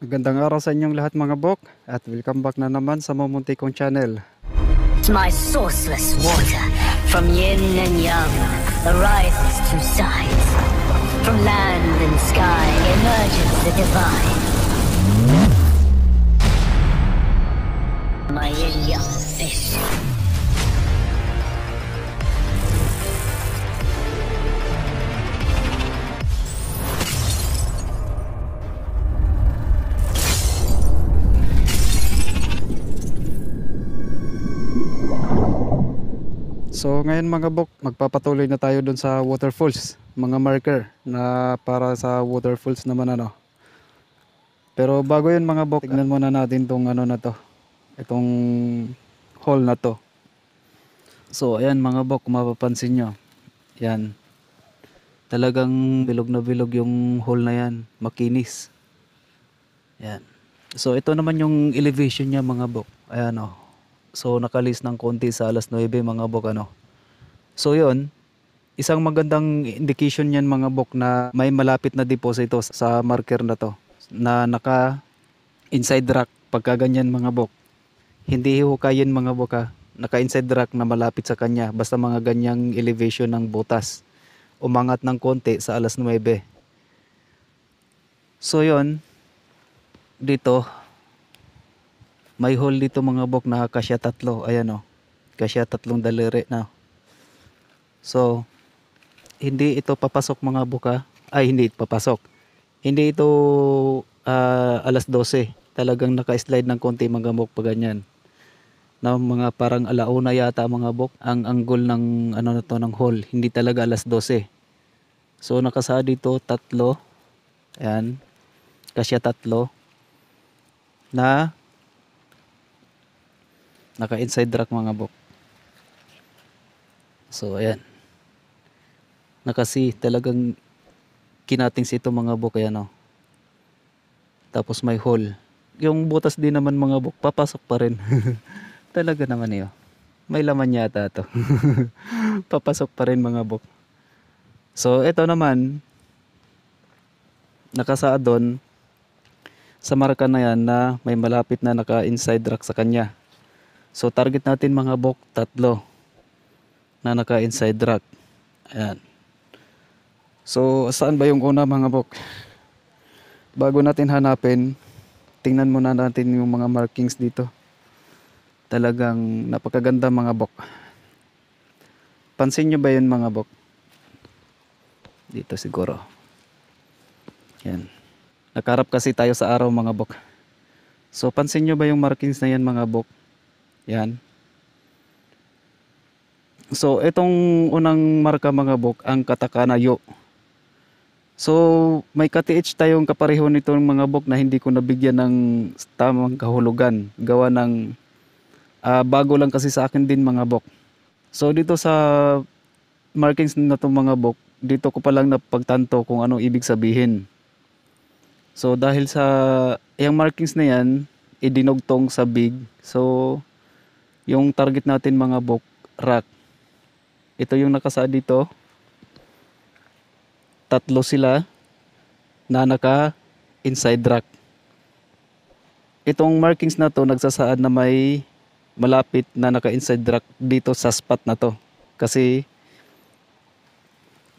Magandang araw sa inyong lahat mga bok at welcome back na naman sa Momonte kong channel. My sourceless water, from yin and yang, arises two sides. From land and sky emerges the divine. My yin-yang fish. So ngayon mga bok, magpapatuloy na tayo dun sa waterfalls, mga marker na para sa waterfalls naman ano. Pero bago yun mga bok, tignan muna natin tong ano na to, itong hall na to. So ayan mga bok, kung mapapansin nyo, yan, talagang bilog na bilog yung hall na yan, makinis. Yan. So ito naman yung elevation niya mga bok, ayan o. So nakalis ng konti sa alas 9 mga bok ano. So yun, isang magandang indication yan mga bok na may malapit na deposito sa marker na to. Na naka inside rock pagka ganyan mga bok. Hindi hihukayin mga bok ha. Naka inside rock na malapit sa kanya. Basta mga ganyang elevation ng butas. Umangat ng konti sa alas 9. So yun, dito may hole dito mga bok na kasya tatlo. Ayan o. Kasya tatlong daliri na. So, hindi ito papasok mga bok ha. Ay, hindi ito papasok. Hindi ito alas 12. Talagang naka-slide ng konti mga bok pa ganyan. Na mga parang alauna yata mga bok. Ang angle ng ano na to ng hole. Hindi talaga alas 12. So, nakasa dito tatlo. Ayan. Kasya tatlo. Na naka-inside rack mga bok. So ayan. Nakasi talagang kinatings ito mga bok ayan o. Tapos may hole. Yung butas din naman mga bok papasok pa rin. Talaga naman iyo. May laman yata to. Papasok pa rin mga bok. So ito naman nakasaad doon sa marka na yan na may malapit na naka-inside rack sa kanya. So target natin mga bok tatlo na naka-inside rack. Ayan. So saan ba yung una mga bok? Bago natin hanapin, tingnan muna natin yung mga markings dito. Talagang napakaganda mga bok. Pansin nyo ba yun mga bok? Dito siguro. Yan. Nakarap kasi tayo sa araw mga bok. So pansin nyo ba yung markings na yan mga bok? Yan. So, itong unang marka mga bok, ang katakanayo. So, may ka-TH tayong kapareho nitong mga bok na hindi ko nabigyan ng tamang kahulugan. Gawa ng bago lang kasi sa akin din mga bok. So, dito sa markings na itong mga bok, dito ko pa lang napagtanto kung anong ibig sabihin. So, dahil sa yung markings na yan, idinugtong sa big. So, yung target natin mga bok, rock. Ito yung nakasaad dito. Tatlo sila na naka inside rock. Itong markings na to nagsasaad na may malapit na naka inside rock dito sa spot na to. Kasi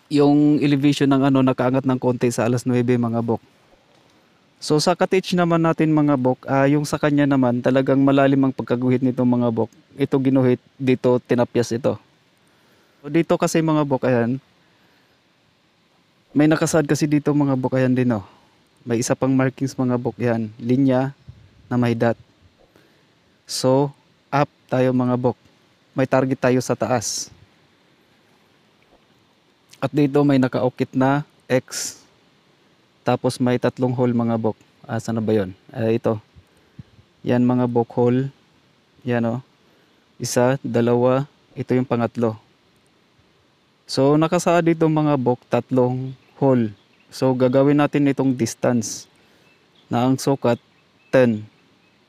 yung elevation ng ano nakaangat ng konti sa alas 9 mga bok. So sa ka-TH naman natin mga bok, yung sa kanya naman talagang malalim ang pagkaguhit nito mga bok. Ito ginuhit, dito tinapyas ito. So dito kasi mga bok ayan, may nakasad kasi dito mga bok ayan din oh. May isa pang markings mga bok yan, linya na may dot. So up tayo mga bok, may target tayo sa taas. At dito may nakaukit na X. Tapos may tatlong hole mga bok. Saan na ba yun? Ito. Yan mga bok hole. Yan o. Isa, dalawa. Ito yung pangatlo. So nakasaad dito mga bok tatlong hole. So gagawin natin itong distance. Na ang sukat 10.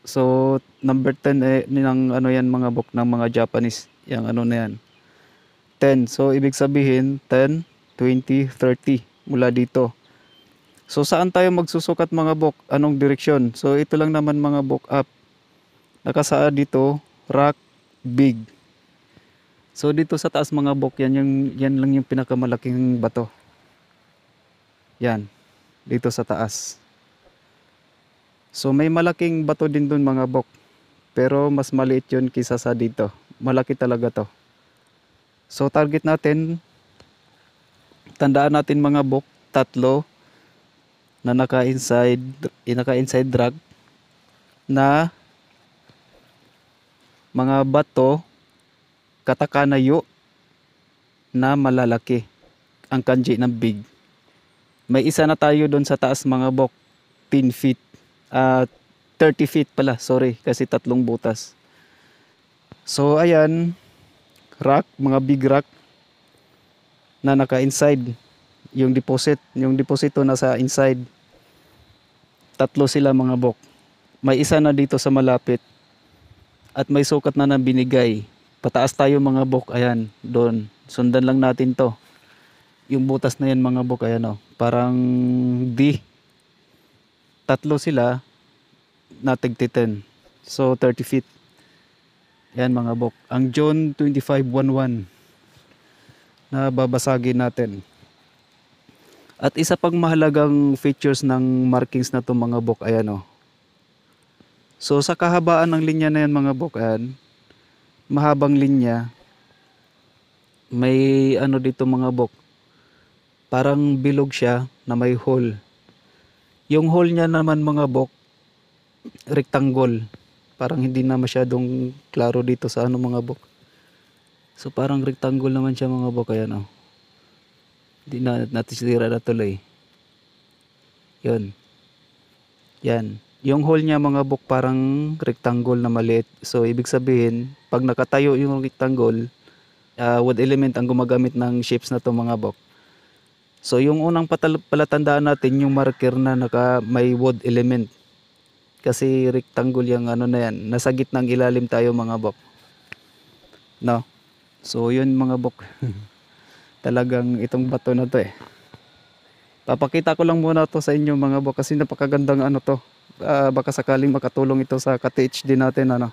So number 10 ng ano yan mga bok ng mga Japanese. Yang ano na yan. 10. So ibig sabihin 10, 20, 30 mula dito. So saan tayo magsusukat mga bok? Anong direksyon? So ito lang naman mga bok up. Nakasaad dito, rock, big. So dito sa taas mga bok, yan lang yung pinakamalaking bato. Yan, dito sa taas. So may malaking bato din dun mga bok. Pero mas maliit yun kisa sa dito. Malaki talaga to. So target natin, tandaan natin mga bok, 3 na naka-inside drag na mga bato katakanayo na malalaki. Ang kanji ng big. May isa na tayo doon sa taas mga bok, 10 feet. 30 feet pala, sorry, kasi 3 butas. So ayan, rock, mga big rock na naka-inside. Yung deposito nasa inside. 3 sila mga bok. May isa na dito sa malapit. At may sukat na binigay. Pataas tayo mga bok, ayan, doon. Sundan lang natin to. Yung butas na yan mga bok, ayan o. Parang D. 3 sila na tig-10. So 30 feet. Yan mga bok. Ang John 2511 na babasagin natin. At isa pang mahalagang features ng markings na to mga bok, ayan o. So sa kahabaan ng linya na yan mga bok, ayan, mahabang linya, may ano dito mga bok, parang bilog siya na may hole. Yung hole niya naman mga bok, rectangle. Parang hindi na masyadong klaro dito sa ano mga bok. So parang rectangle naman siya mga bok, ayan o. Hindi na natisira na tuloy. Yun. Yan. Yung hole niya mga bok parang rectangle na maliit. So ibig sabihin, pag nakatayo yung rectangle, wood element ang gumagamit ng shapes na to mga bok. So yung unang palatandaan natin yung marker na may wood element. Kasi rectangle yung ano na yan. Nasa gitnang ilalim tayo mga bok. No? So yun mga bok. Talagang itong bato na to eh. Papakita ko lang muna to sa inyo mga bok kasi napakagandang ano to. Baka sakaling makatulong ito sa ka-THD natin ano.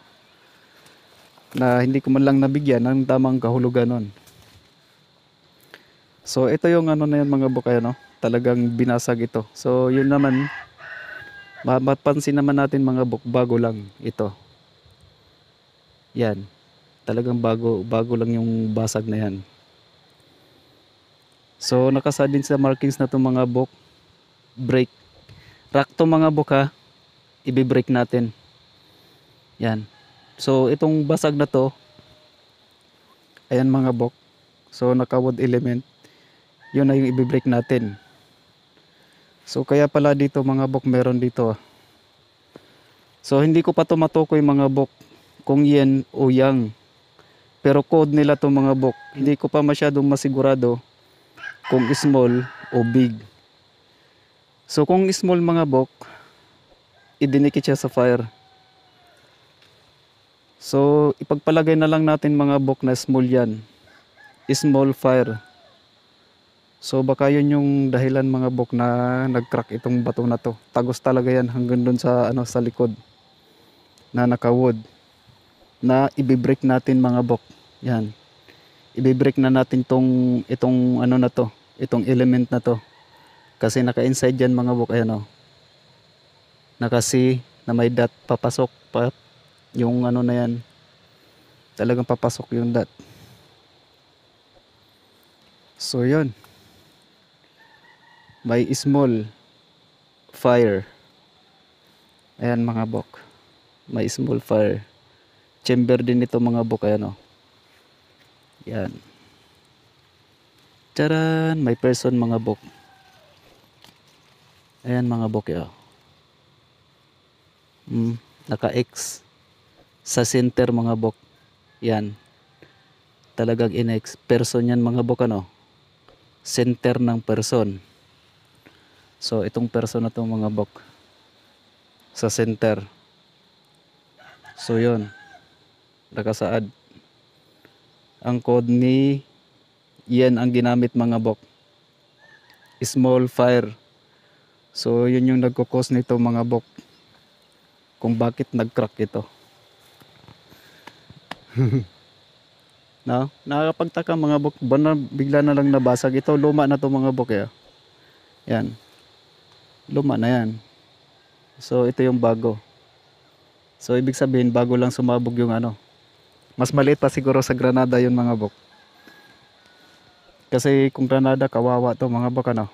Na hindi ko man lang nabigyan ng tamang kahulugan nun. So ito yung ano na yan mga bok, no? Talagang binasag ito. So yun naman, mapapansin naman natin mga bok, bago lang ito. Yan. Talagang bago lang yung basag na yan. So nakasa din sa markings na to mga bok, brake. Rock to mga bok ha, i-brake natin. Yan. So itong basag na to, ayan mga bok. So naka-wood element. Yun na yung i-brake natin. So kaya pala dito mga bok meron dito. So hindi ko pa to matukoy mga bok kung yen o yang. Pero code nila to mga bok. Hindi ko pa masyadong masigurado kung small o big. So kung small mga bok, idinikit siya sa fire. So ipagpalagay na lang natin mga bok na small yan. Small fire. So baka yun yung dahilan mga bok na nag-crack itong bato na to. Tagos talaga yan hanggang dun sa sa likod na naka-wood. Na i-break natin mga bok. Yan. I-break na natin itong ano na to, itong element na to. Kasi naka-inside yan mga bok, ayan o. Naka-C na may dot papasok pa yung ano na yan. Talagang papasok yung dot. So yun. May small fire. Ayan mga bok. May small fire. Chamber din ito mga bok, ayan o. Yan. Charan, may person mga bok. Ayan mga bok yun. Naka-X sa center mga bok. Yan. Talagang in-X. Person yan mga bok ano. Center ng person. So itong person na to mga bok. Sa center. So yun. Nakasaad. Ang code ni yan ang ginamit mga bok. Small fire. So yun yung nagko-cause nito mga bok, kung bakit nag-crack ito. No? Nakakapagtaka mga bok, bigla na lang nabasag ito. Luma na to mga bok eh. Yan. Luma na yan. So ito yung bago. So ibig sabihin bago lang sumabog yung ano. Mas maliit pa siguro sa Granada yun mga bok. Kasi kung Granada kawawa to mga bok ano.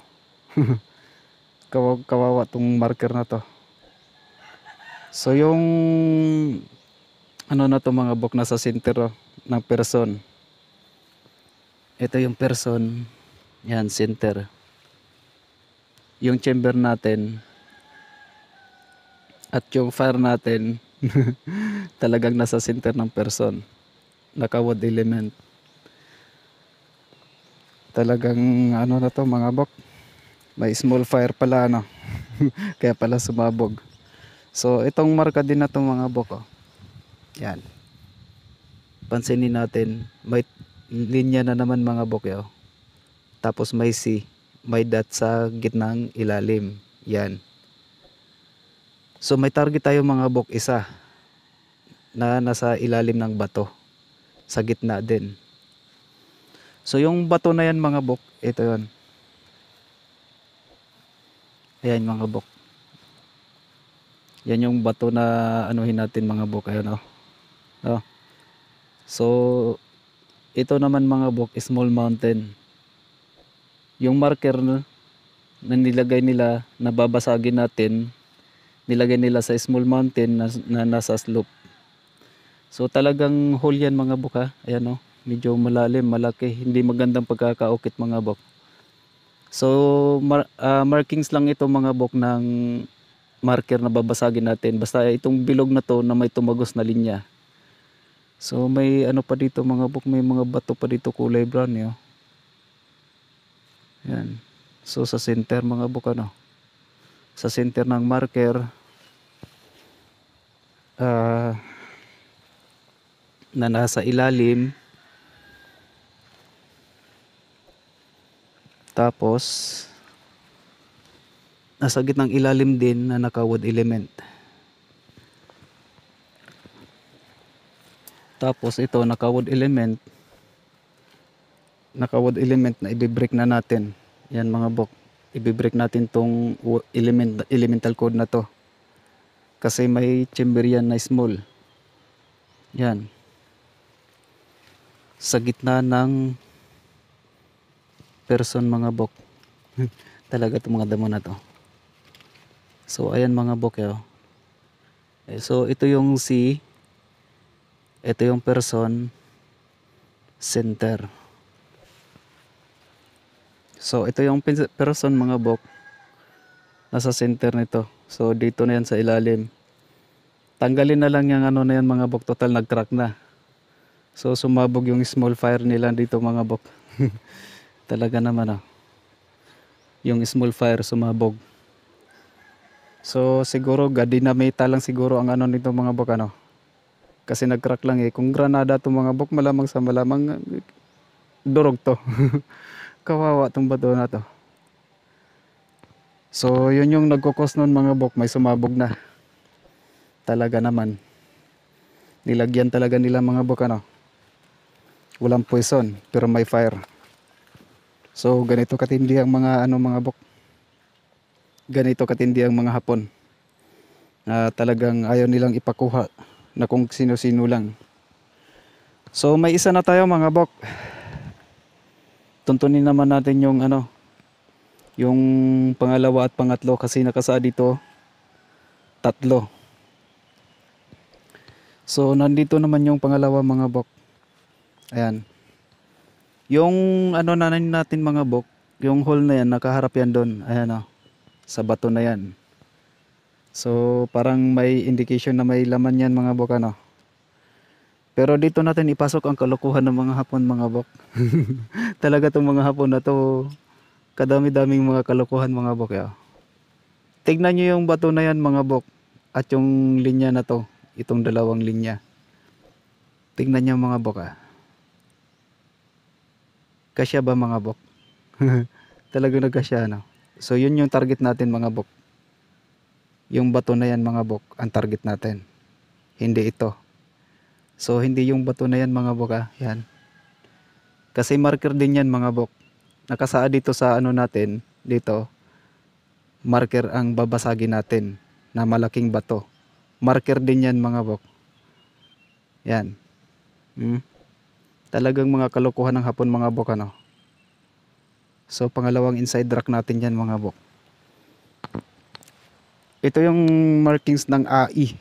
Kawawa tong marker na to. So yung ano na to mga bok, nasa center ng person. Ito yung person. Yan, center. Yung chamber natin at yung fire natin talagang nasa center ng person. Naka-wood element. Talagang ano na to mga bok. May small fire pala ano. Kaya pala sumabog. So itong marka din na to mga bok. Oh. Yan. Pansinin natin, may linya na naman mga bok. Oh. Tapos may C, may dot sa gitnang ilalim. Yan. So may target tayo mga bok, isa na nasa ilalim ng bato. Sa gitna din. So yung bato na yan mga bok, ito yon. Ayan mga bok. Yan yung bato na anuhin natin mga bok. Ayan oh. Oh. So ito naman mga bok, small mountain. Yung marker na nilagay nila, na babasagin natin, nilagay nila sa small mountain na nasa slope. So talagang hole yan mga bok ha. Ayan oh. Medyo malalim, malaki. Hindi magandang pagkakaukit mga bok. So markings lang ito mga bok ng marker na babasagin natin. Basta itong bilog na to na may tumagos na linya. So may ano pa dito mga bok, may mga bato pa dito kulay brown yo. Yan. So sa center mga bok ano. Sa center ng marker na nasa ilalim. Tapos nasa gitnang ilalim din na naka-wood element. Tapos ito naka-wood element. Naka-wood element na i-break na natin. Yan mga bok. I-break natin tong elemental code na to. Kasi may chamber yan na small. Yan. Sa gitna ng person mga bok. Talaga itong mga damo na to. So ayan mga bok yo. So ito yung C. Ito yung person. Center. So ito yung person mga bok. Nasa center nito. So dito na yan sa ilalim. Tanggalin na lang yung ano na yan mga bok. Total nag-crack na. So sumabog yung small fire nila dito mga bok. Talaga naman oh. Yung small fire sumabog. So siguro gadinamita lang siguro ang ano nito mga bok ano. Kasi nag-crack lang eh. Kung Granada to mga bok, malamang sa malamang durog to. Kawawa tong bato na to. So yun yung nagkukos nun mga bok, may sumabog na. Talaga naman. Nilagyan talaga nila mga bok ano. Walang poison pero may fire. So ganito katindi ang mga ano mga bok. Ganito katindi ang mga Hapon. Talagang ayaw nilang ipakuha na kung sino-sino lang. So may isa na tayo mga bok. Tuntunin naman natin yung ano, yung pangalawa at pangatlo kasi nakasaad dito tatlo. So nandito naman yung pangalawa mga bok. Ayan. Yung ano natin mga bok, yung hole na yan, nakaharap yan doon. Ayan o, sa bato na yan. So parang may indication na may laman yan mga bok ano. Pero dito natin ipasok ang kalokohan ng mga Hapon mga bok. Talaga tong mga Hapon na to, kadami-daming mga kalokohan mga bok ya. Tignan nyo yung bato na yan mga bok. At yung linya na to, itong dalawang linya. Tignan nyo mga bok ah. Kasya ba mga bok? Talagang nagkasya no? So yun yung target natin mga bok. Yung bato na yan mga bok ang target natin. Hindi ito. So hindi yung bato na yan mga bok yan. Kasi marker din yan mga bok. Nakasaad dito sa ano natin, dito. Marker ang babasagin natin na malaking bato. Marker din yan mga bok. Yan. Talagang mga kalokohan ng hapon mga bok ano. So pangalawang inside track natin yan mga bok. Ito yung markings ng AI.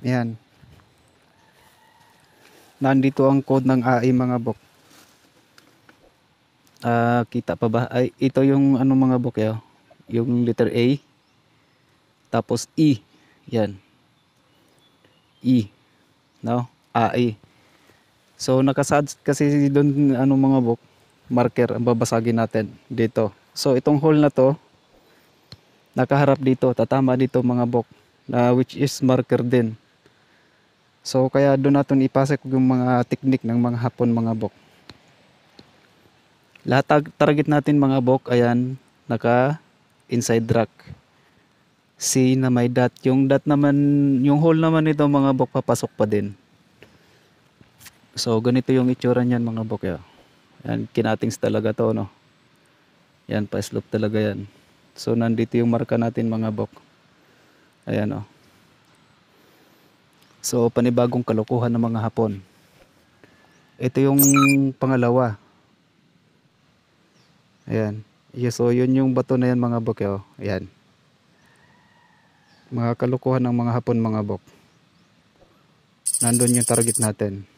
Yan. Nandito ang code ng AI mga bok. Kita pa ba? Ay, ito yung ano mga bok yung letter A. Tapos E. Yan. E. No? AI. So nakasad kasi doon ano mga bok, marker ang babasagin natin dito. So itong hole na to nakaharap dito, tatama dito mga bok, na which is marker din. So kaya doon natin ipasok yung mga technique ng mga hapon mga bok. Lahat target natin mga bok, ayan, naka inside track. C na may dot. Yung dot naman, yung hole naman nito mga bok, papasok pa din. So ganito yung itsura niyan mga bok. Yan, kinatings talaga to, no. Yan, pa-slope talaga yan. So nandito yung marka natin mga bok. Ayan, oh. So panibagong kalokohan ng mga hapon. Ito yung pangalawa. Ayan. So yun yung bato na yan mga bok. Ayan. Mga kalokohan ng mga hapon mga bok. Nandun yung target natin.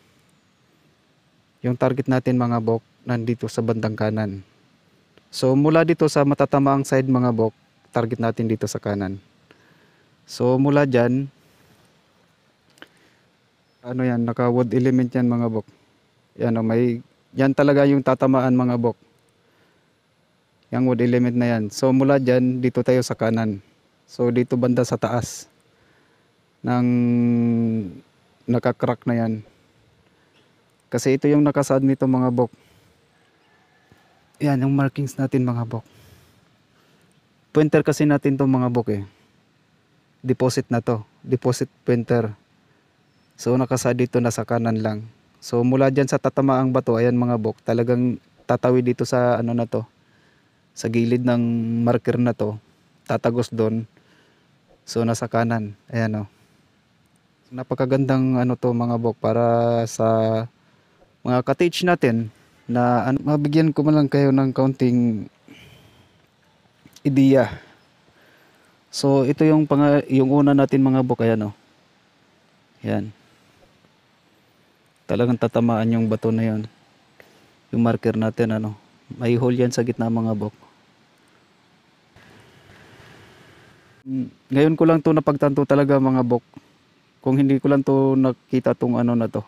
Yung target natin mga bok, nandito sa bandang kanan. So mula dito sa matatamaang side mga bok, target natin dito sa kanan. So mula dyan, ano yan, naka wood element yan mga bok. Yan, yan talaga yung tatamaan mga bok. Yung wood element na yan. So mula dyan, dito tayo sa kanan. So dito banda sa taas ng nakakrack na yan. Kasi ito yung nakasad nito mga bok. Yan yung markings natin mga bok. Pointer kasi natin to mga bok Deposit na to. Deposit pointer. So nakasad dito na sa kanan lang. So mula dyan sa tatamaang bato, ayan mga bok, talagang tatawid dito sa ano na to. Sa gilid ng marker na to. Tatagos doon. So nasa kanan. Ayan o. Napakagandang ano to mga bok para sa mga ka-teach natin na mabigyan ko man lang kayo ng kaunting ideya. So ito yung yung una natin mga bok, ayan o. Yan. Talagang tatamaan yung bato na yon. Yung marker natin ano. May hole yan sa gitna mga bok. Ngayon ko lang to napagtanto talaga mga bok. Kung hindi ko lang to nakita tong ano na to.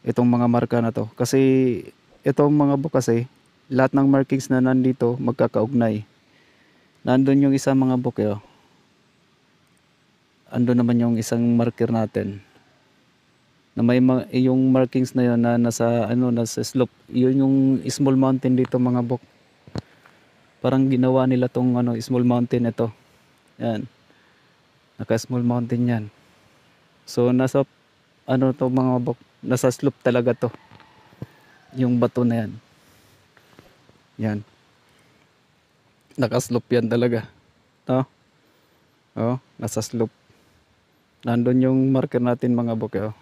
Itong mga marka na to. Kasi itong mga bok kasi lahat ng markings na nandito magkakaugnay. Nandun yung isang mga bok Andun naman yung isang marker natin. Na may yung markings na yon na nasa nasa slope. Yun yung small mountain dito mga bok. Parang ginawa nila tong small mountain ito. Yan. Naka small mountain yan. So nasa to mga bok, nasa slope talaga to. Yung bato na yan. Yan. Naka slope yan talaga. To. Oh, nasa slope. Nandun yung marker natin mga bok.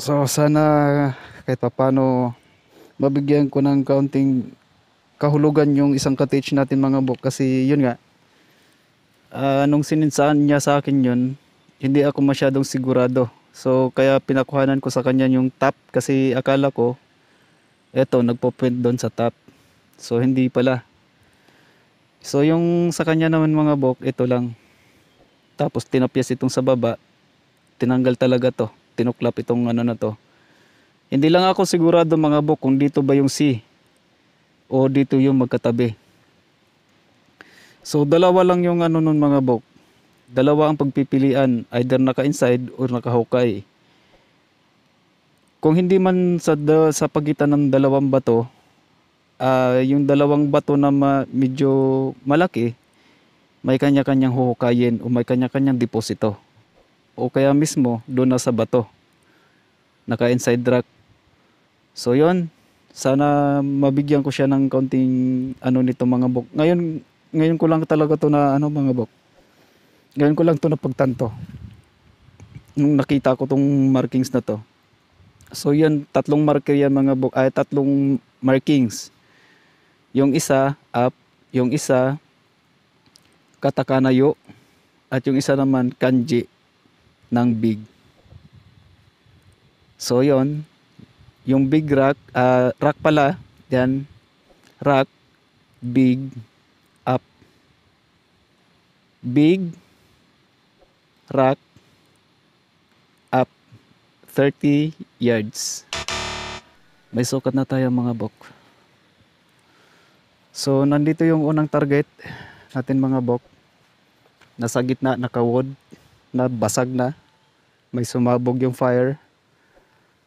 So sana kahit paano mabigyan ko ng kaunting kahulugan yung isang ka-teach natin mga bok. Kasi yun nga, nung sininsaan niya sa akin yun, hindi ako masyadong sigurado. So kaya pinakuhanan ko sa kanya yung top kasi akala ko eto nagpo-point doon sa top. So hindi pala. So yung sa kanya naman mga bok, ito lang. Tapos tinapyas itong sa baba. Tinanggal talaga to. Tinuklap itong na to. Hindi lang ako sigurado mga bok kung dito ba yung C o dito yung magkatabi. So dalawa lang yung nun mga bok. Dalawa ang pagpipilian, either naka-inside or naka-hukay. Kung hindi man sa pagitan ng dalawang bato, yung dalawang bato na medyo malaki, may kanya-kanyang huhukayin o may kanya-kanyang deposito. O kaya mismo doon na sa bato, naka-inside rock. So yon, sana mabigyan ko siya ng kaunting ano nito mga bok. Ngayon ko lang talaga to na ano mga bok. Ngayon ko lang to napagtanto. Nung nakita ko tong markings na to. So yan, tatlong marker yan mga bok, ay tatlong markings. Yung isa up, yung isa katakana yo, at yung isa naman kanji ng big. So yon, yung big rock, rock pala, yan, rock, big, up. Big, rock, up, 30 yards. May sukat na tayo mga bok. So nandito yung unang target natin mga bok. Nasa gitna, naka-wood, na basag na. May sumabog yung fire.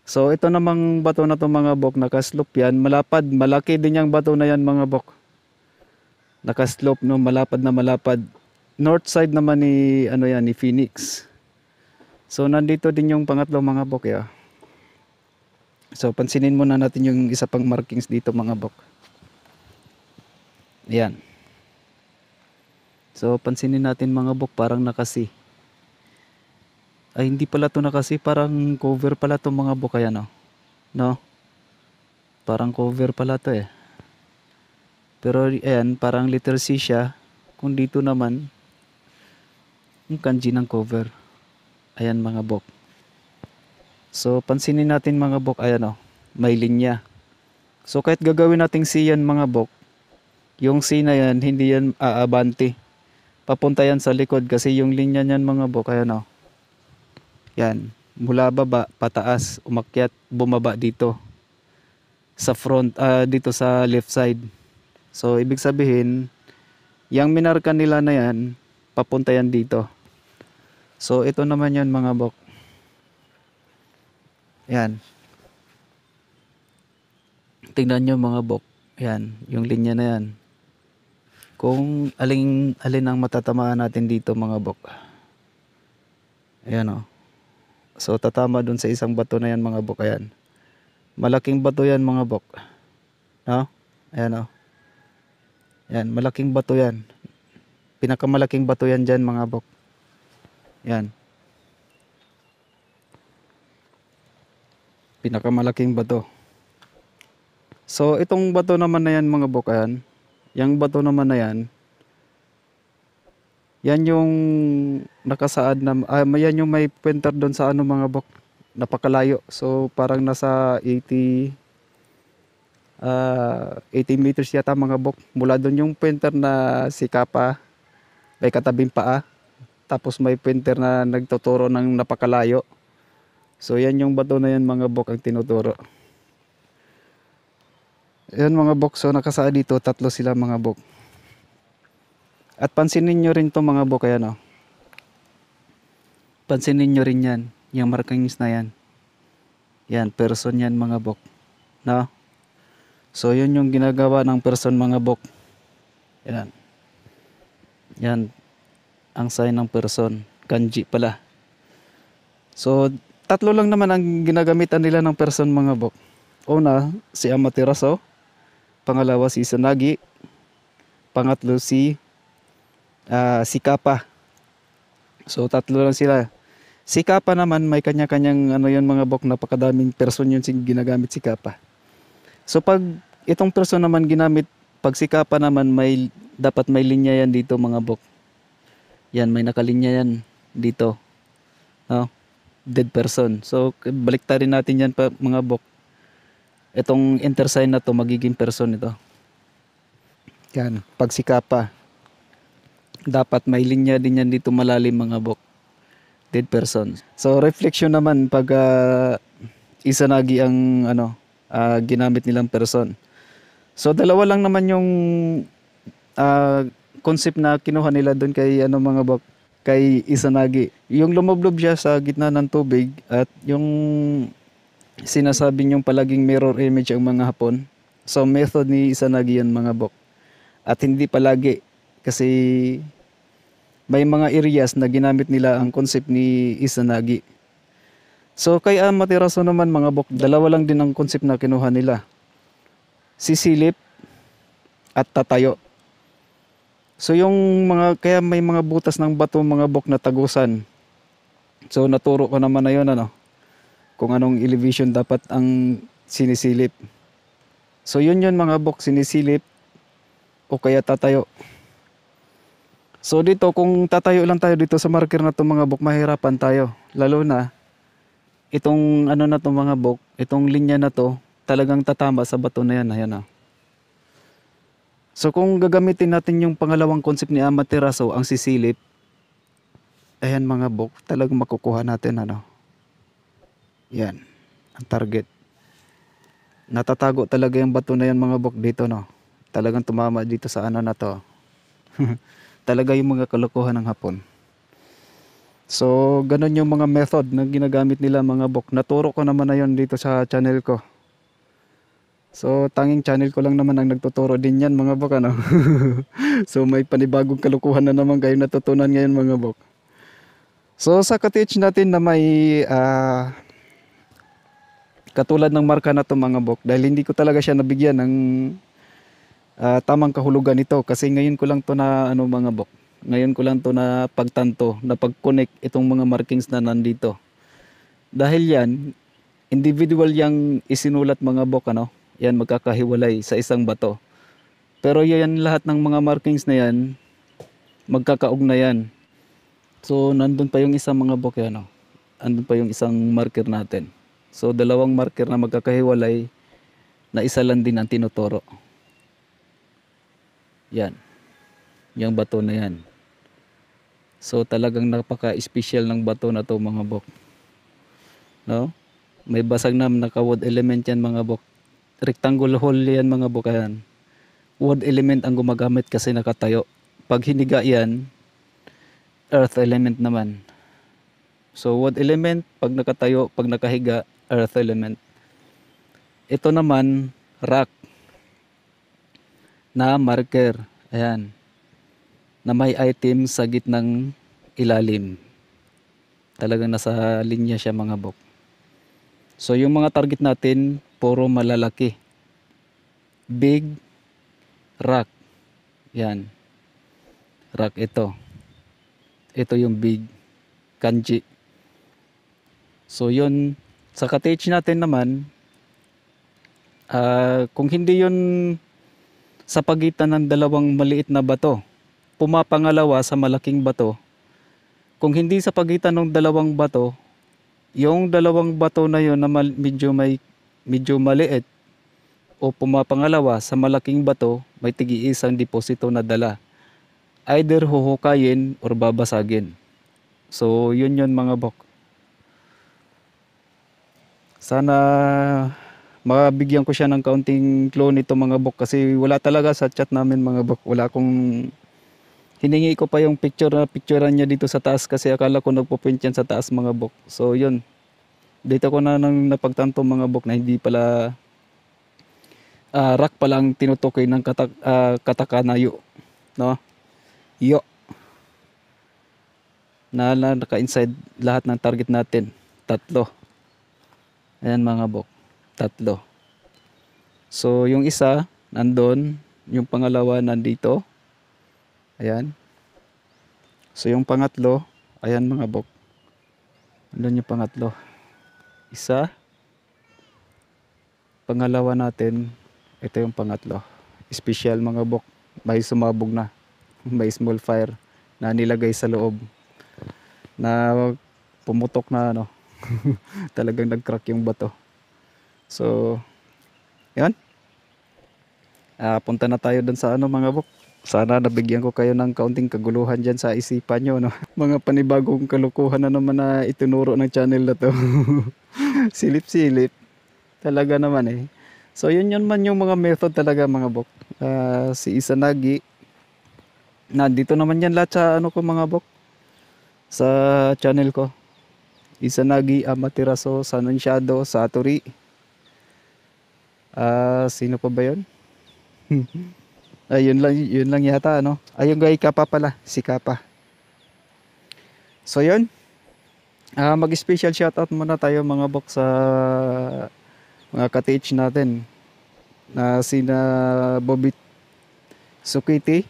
So ito namang bato na to mga bok, naka-slope yan. Malapad, malaki din yung bato na yan mga bok. Naka-slope no, malapad na malapad. North side naman ni ano yan, ni Phoenix. So nandito din yung pangatlo mga bok ya. So pansinin muna natin yung isa pang markings dito mga bok. Ayan. So pansinin natin mga bok, parang nakasi. Ay hindi pala to nakasi, parang cover pala to mga bok, ayan oh. No? Parang cover pala to eh. Pero ayan, parang letter C siya. Kung dito naman yung kanji ng cover. Ayan mga bok. So pansinin natin mga bok, ayan oh, may linya. So kahit gagawin nating C yan mga bok, yung C na yan, hindi yan aabante. Papunta yan sa likod kasi yung linya niyan mga bok, ayan oh. Yan, mula baba, pataas, umakyat, bumaba dito. Sa front, dito sa left side. So ibig sabihin, yung minarka nila na yan, papunta yan dito. So ito naman yan mga bok. Yan. Tingnan nyo mga bok. Yan, yung linya na yan. Kung alin ang matatamaan natin dito mga bok. Ayan o. So tatama dun sa isang bato na yan mga bok. Ayan. Malaking bato yan mga bok. No? Ayan o. Yan, malaking bato yan. Pinakamalaking bato yan dyan mga bok. Yan. Pinakamalaking bato. So itong bato naman na yan mga bok, ayan. Yang bato naman na yan, yan yung nakasaad na, yan yung may pointer doon sa ano mga bok, napakalayo. So parang nasa 80 meters yata mga bok. Mula doon yung pointer na si Kappa, may katabing paa. Tapos may pointer na nagtuturo ng napakalayo. So yan yung bato na yan mga bok ang tinuturo. Yan mga bok, so nakasaad dito, tatlo sila mga bok. At pansinin nyo rin to mga bok, ayan o. Pansinin nyo rin yan, yung markings na yan. Yan, person yan mga bok. No? So yun yung ginagawa ng person mga bok. Yan. Yan, ang sign ng person. Kanji pala. So tatlo lang naman ang ginagamitan nila ng person mga bok. Una, si Amaterasu. Pangalawa si Izanagi. Pangatlo si Kappa. So tatlo lang sila. Si Kappa naman may kanya-kanyang ano yun mga bok, napakadaming person yun ginagamit si Kappa. So pag itong person naman ginamit, pag si Kappa naman dapat may linya yan dito mga bok. Yan, may nakalinya yan dito. No? Dead person. So baliktarin natin yan pa mga bok. Itong intersign na to magiging person ito. Yan, pag si Kappa, dapat may linya din yan dito malalim mga bok. Dead person. So reflection naman pag Izanagi ang ginamit nilang person. So dalawa lang naman yung concept na kinuha nila doon kay mga bok, kay Izanagi. Yung lumublob siya sa gitna ng tubig at yung sinasabi niyong palaging mirror image ang mga Hapon. So method ni Izanagi yan mga bok. At hindi palagi kasi may mga areas na ginamit nila ang concept ni Izanagi. So kay Amaterasu naman mga bok, dalawa lang din ang concept na kinuha nila. Sisilip at tatayo. So yung mga, kaya may mga butas ng bato mga bok na tagusan. So naturo ko naman na yun ano, kung anong elevation dapat ang sinisilip. So yun mga bok, sinisilip o kaya tatayo. So dito kung tatayo lang tayo dito sa marker na to mga bok, mahirapan tayo. Lalo na itong ano na to mga bok, itong linya na to talagang tatama sa bato na yan. Ayan ah. So kung gagamitin natin yung pangalawang concept ni Amaterasu, ang sisilip, ayan mga bok, talagang makukuha natin ano. Yan, ang target. Natatago talaga yung bato na yan mga bok dito no. Talagang tumama dito sa ano na to. Talaga yung mga kalokohan ng Hapon. So ganun yung mga method na ginagamit nila mga bok. Naturo ko naman na yun dito sa channel ko. So tanging channel ko lang naman ang nagtuturo din yan mga bok ano. So may panibagong kalukuhan na naman kayong natutunan ngayon mga bok. So sa ka-teach natin na may katulad ng marka na to mga bok, dahil hindi ko talaga siya nabigyan ng tamang kahulugan ito kasi ngayon ko lang to na ano mga bok. Ngayon ko lang to na pagtanto, na pag-connect itong mga markings na nandito. Dahil yan, individual yang isinulat mga bok ano. Yan magkakahiwalay sa isang bato. Pero yan lahat ng mga markings na yan magkakaugnayan. So nandun pa yung isang mga bok yan oh. Andun pa yung isang marker natin. So dalawang marker na magkakahiwalay na isa lang din ang tinuturo. Yan. Yung bato na yan. So talagang napaka-special ng bato na to mga bok. No? May basag na naka-wood element yan mga bok. Rectangle hole yan mga bok yan. Wood element ang gumagamit kasi nakatayo. Pag hiniga yan, earth element naman. So wood element pag nakatayo, pag nakahiga, earth element. Ito naman rock na marker. Ayan. Na may item sa gitnang ilalim. Talagang nasa linya siya mga bok. So yung mga target natin puro malalaki. Big rock. Yan. Rock ito. Ito yung big kanji. So yun, sa ka-teach natin naman, kung hindi yun sa pagitan ng dalawang maliit na bato, pumapangalawa sa malaking bato. Kung hindi sa pagitan ng dalawang bato, yung dalawang bato na yun na medyo maliit o pumapangalawa sa malaking bato, may tigi-isang deposito na dala. Either huhukayin or babasagin. So yun mga bok. Sana mabigyan ko siya ng kaunting clue nito mga bok kasi wala talaga sa chat namin mga bok. Wala akong hiningi ko pa yung picturean niya dito sa taas kasi akala ko nagpo-print yan sa taas mga bok. So yun. Dito ko na nang napagtanto mga bok na hindi pala rock pa lang tinutukoy ng katakana yo. No? Yo. Na naka-inside lahat ng target natin. 3. Ayan mga bok. 3. So yung isa nandun, yung pangalawa nandito. Ayan. So yung pangatlo, ayan mga bok. Nandun yung pangatlo. Isa. Pangalawa natin, ito yung pangatlo. Special mga bok. May sumabog na. May small fire na nilagay sa loob. Na pumutok na ano. Talagang nag-crack yung bato. So, yan. Punta na tayo dun sa ano mga bok. Sana nabigyan ko kayo ng kaunting kaguluhan dyan sa isipan nyo. No? Mga panibagong kalukuhan na naman na itinuro ng channel na to. Silip-silip. Talaga naman eh. So yun man yung mga method talaga mga bok. Si Izanagi. Nandito naman yan lahat sa ano ko mga bok. Sa channel ko. Izanagi, Amaterasu, Sun and Shadow, Satori. Sino pa ba yun? Yun lang yata, ano? Ayun kay Kapa pala, si Kapa. So yun, mag-special shoutout muna tayo mga bok sa mga ka-TH natin na sina Bobby Sukiti.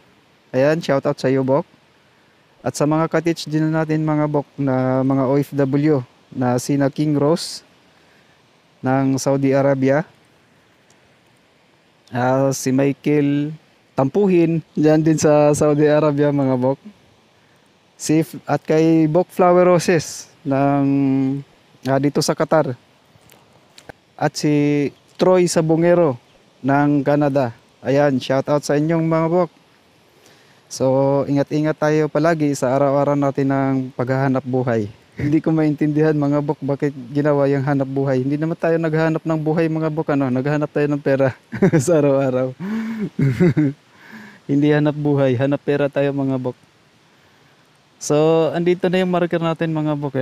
Ayan, shoutout sa iyo bok. At sa mga ka-TH din natin mga bok na mga OFW na sina King Rose ng Saudi Arabia. Si Michael Tampuhin dyan din sa Saudi Arabia mga bok. At kay Bok Flower Roses ng dito sa Qatar. At si Troy Sabongero ng Canada. Ayan, shout out sa inyong mga bok. So, ingat-ingat tayo palagi sa araw-araw natin ng paghahanap buhay. Hindi ko maintindihan mga bok bakit ginawa yung hanap buhay. Hindi naman tayo naghahanap ng buhay mga bok, ano, naghahanap tayo ng pera sa araw-araw. Hindi hanap buhay, hanap pera tayo mga bok. So, andito na yung marker natin mga bok.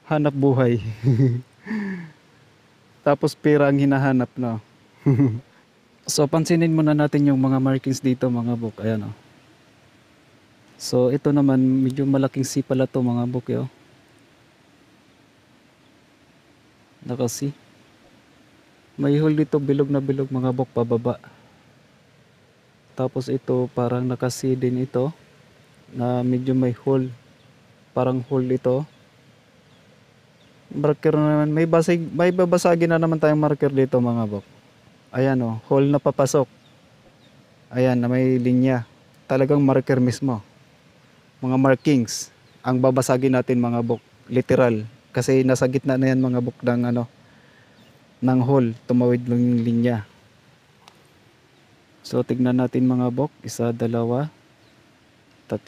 Hanap buhay. Tapos pera ang hinahanap, no? So, pansinin muna natin yung mga markings dito mga bok. Ayan, oh. So, ito naman, medyo malaking C pala to mga bok, yo. Nakasi. May hole dito, bilog na bilog mga bok, pababa. Tapos ito, parang nakasi din ito, na medyo may hole. Parang hole ito. Marker na naman, may babasagin na naman tayong marker dito mga bok. Ayan, oh, hole na papasok. Ayan, na may linya. Talagang marker mismo. Mga markings ang babasagin natin mga bok, literal, kasi nasa gitna na yan mga bok ng ng hole, tumawid lang yung linya. So tignan natin mga bok, 1, 2, 3,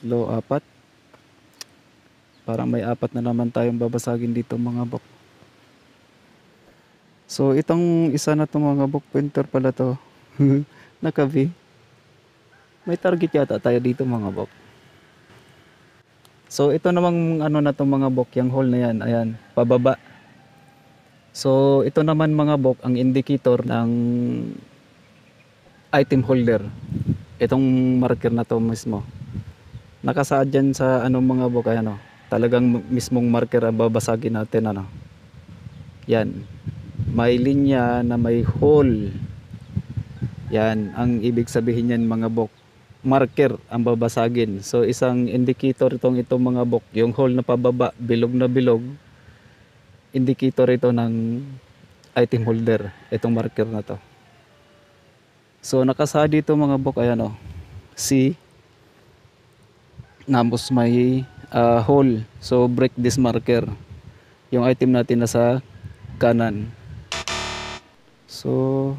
4. Parang may 4 na naman tayong babasagin dito mga bok. So itong isa na to mga bok, pointer pala to. Naka-V. May target yata tayo dito mga bok. So ito namang ano na to mga bok, yung hole na yan, ayan, pababa. So ito naman mga bok, ang indicator ng item holder. Itong marker na to mismo. Nakasaad dyan sa ano mga bok, ayan, talagang mismong marker ang babasagin natin, ano. Yan. May linya na may hole. Yan, ang ibig sabihin yan mga bok, marker ang babasagin. So isang indicator itong mga bok, yung hole na pababa, bilog na bilog, indicator ito ng item holder, itong marker na to. So nakasa dito mga bok, ayan, C, nambos may hole. So break this marker. Yung item natin nasa kanan. So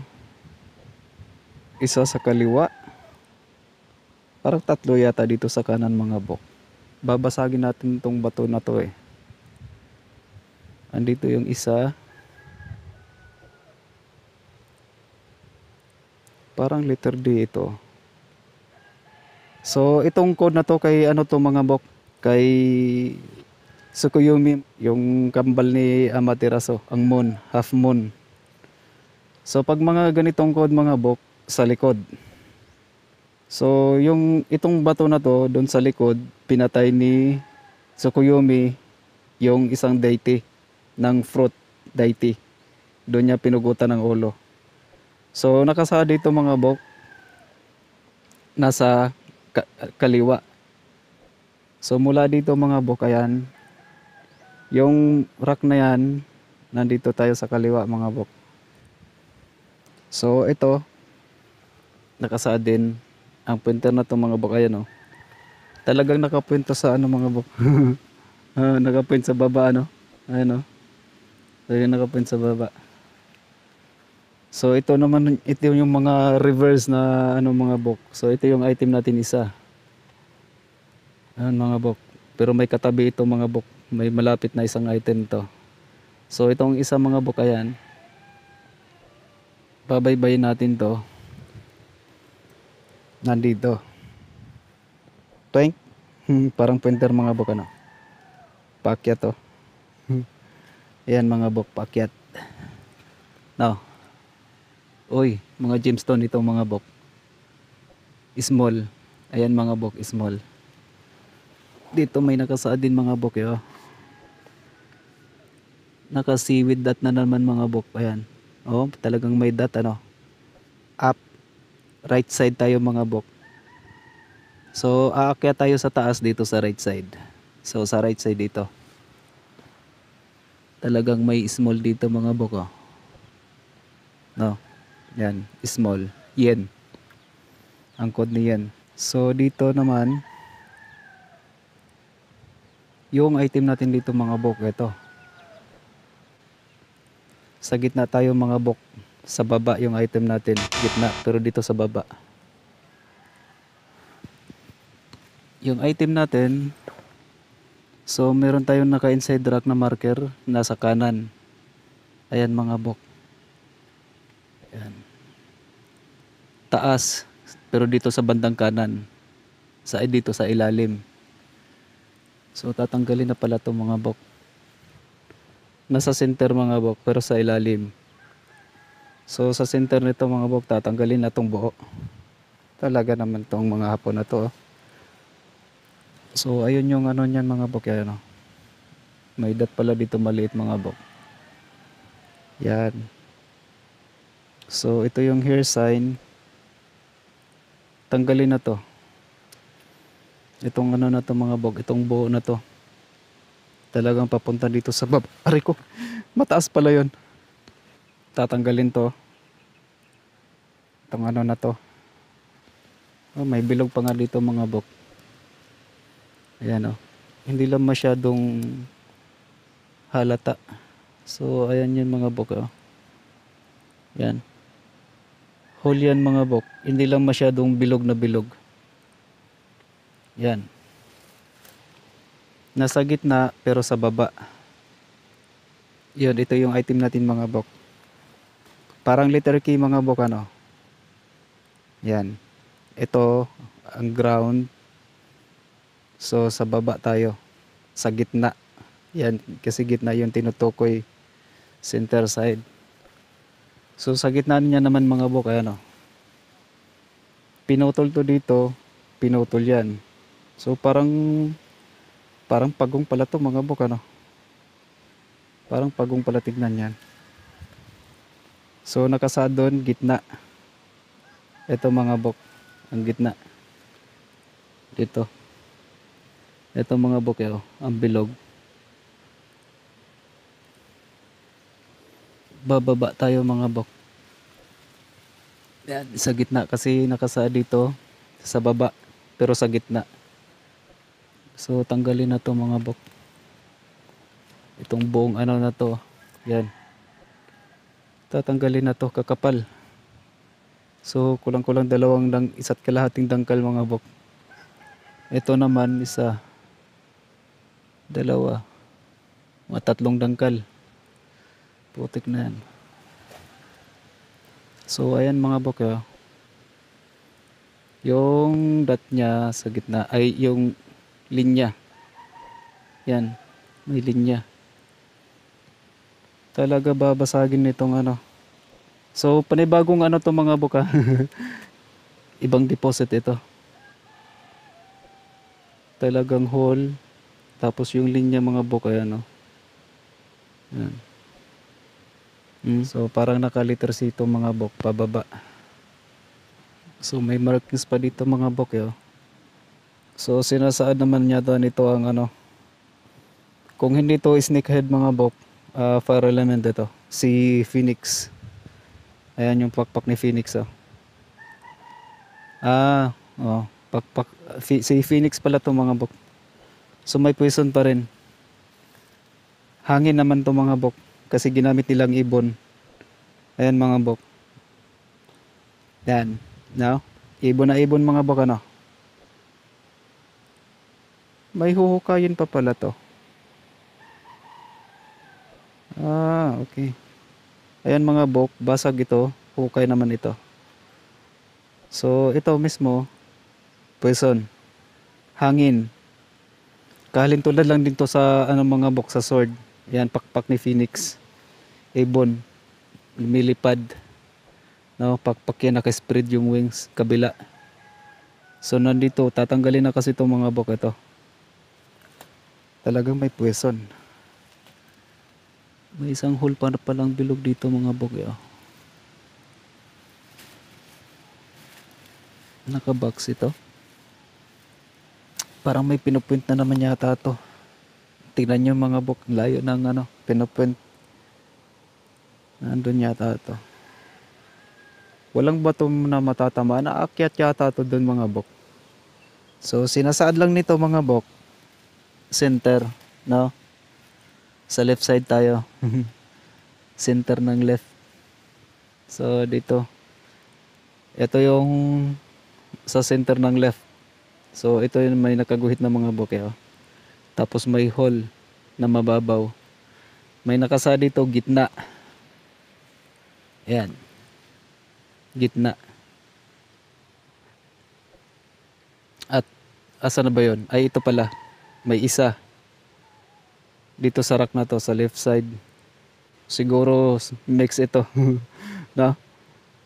isa sa kaliwa. Parang 3 yata dito sa kanan mga bok. Babasagin natin itong bato na to, eh. Andito yung isa. Parang letter D ito. So itong code na to kay ano to mga bok, kay Tsukuyomi, yung kambal ni Amaterasu, ang moon, half moon. So pag mga ganitong code mga bok, sa likod. So yung itong bato na to doon sa likod, pinatay ni Tsukuyomi yung isang deity ng fruit deity. Doon niya pinugutan ng ulo. So nakasa dito mga bok, nasa kaliwa. So mula dito mga bok, ayan, yung rock na yan, nandito tayo sa kaliwa mga bok. So ito, nakasaad din ang pointer na to mga bok, ayan, talagang nakapunta sa ano mga bok. Nakapoint sa baba, ano, ayan, talagang nakapoint sa baba. So ito naman, ito yung mga reverse na ano mga bok. So ito yung item natin isa, ayan mga bok, pero may katabi ito mga bok, may malapit na isang item to. So itong isa mga bok, ayan, babaybayin natin to. Nandito. Toink. Parang pointer mga bok, ano. Paakyat to. Ayan mga bok, paakyat. No. Uy, mga gemstone itong mga bok. Small. Ayan mga bok, small. Dito may nakasaad din mga bok, yo. Naka-seaweed dot na naman mga bok. Ayan. Oh, talagang may dot ano. Up. Right side tayo mga bok. So, aakyat tayo sa taas dito sa right side. So, sa right side dito. Talagang may small dito mga bok, oh. No. Yan, small. Yen. Ang code ni yen. So, dito naman, yung item natin dito mga bok, ito. Sa gitna tayo mga bok. Sa baba yung item natin. Gitna, pero dito sa baba. Yung item natin, so meron tayong naka-inside rack na marker nasa kanan. Ayan mga bok. Ayan. Taas, pero dito sa bandang kanan. Dito sa ilalim. So tatanggalin na pala itong mga bok. Nasa center mga bok, pero sa ilalim. So sa center nito mga bok, tatanggalin na itong buo. Talaga naman itong mga hapon na to, oh. So ayun yung ano niyan mga bok, yan, oh. May dot pala dito maliit mga bok. Yan. So ito yung hair sign. Tanggalin na to. Itong ano na to mga bok, itong buo na to. Talagang papunta dito sa baba. Aray ko, mataas pala yun. Tatanggalin to. Itong ano na to. Oh, may bilog pa nga dito mga bok. Ayan, oh. Hindi lang masyadong halata. So ayan yun mga bok, oh. Yan. Hole yan mga bok. Hindi lang masyadong bilog na bilog. Yan. Nasa gitna pero sa baba. Yun, ito yung item natin mga bok. Parang letter K mga bok, ano. Yan. Ito ang ground. So sa baba tayo. Sa gitna. Yan, kasi gitna yung tinutukoy center side. So sa gitna niya naman mga bok, ayan, oh. Pinutol to dito, pinutol yan. So parang pagong pala to mga bok, ano. Parang pagong pala, tignan yan. So nakasaad doon, gitna. Ito mga bok, ang gitna. Dito. Ito mga bok, oh, ang bilog. Bababa tayo mga bok. Yan, sa gitna kasi nakasaad dito sa baba pero sa gitna. So tanggalin na to mga bok. Itong buong ano na to. Yan. Tatanggalin na to, kakapal. So kulang-kulang isa't kalahating dangkal mga bok. Ito naman isa, dalawa, mga 3 dangkal. Putik na yan. So ayan mga bok, oh. Yung dot niya sa gitna ay yung linya. Yan, may linya. Talaga babasagin nitong ano. So panibagong ano to mga bok, ah. Ibang deposit ito. Talagang hole. Tapos yung linya mga bok, ayan, oh. Yan. So parang naka-letter C ito mga bok, pababa. So may markings pa dito mga bok, yo. So sinasaad naman niya doon ito ang ano. Kung hindi to snakehead mga bok, fire element ito. Si Phoenix. Ayan yung pakpak ni Phoenix, oh. Pakpak. Si Phoenix pala to mga bok. So may poison pa rin. Hangin naman to mga bok. Kasi ginamit nilang ibon. Ayan mga bok. Yan. No? Ibon na ibon mga bok, ano. May huhukayin pa pala to. Okay. Ayan mga bok. Basag ito. Hukay naman ito. So ito mismo. Poison. Hangin. Kahalintulad lang din to sa ano mga bok, sa sword. Yan, pakpak ni Phoenix. Ibon. lumilipad. No, pakpak yan, naka-spread yung wings kabila. So nandito, tatanggalin na kasi itong mga bok ito. Talagang may puweson. May isang hole pa na palang bilog dito mga bok. Oh. Naka-box ito. Parang may pinupoint na naman yata ito. Tingnan nyo mga bok, layo ng pinupoint. Nandun yata ito. Walang bato na matatama. Naakyat yata ito dun mga bok. So sinasaad lang nito mga bok. Center, no? Sa left side tayo. Center ng left. So dito. Ito yung sa center ng left. So ito yung may nakaguhit na mga bok. Oh. Tapos may hole na mababaw. May nakasa dito gitna. Ayan. Gitna. At asa na ba yun? Ay ito pala. May isa. Dito sa rack na to sa left side. Siguro mix ito. No?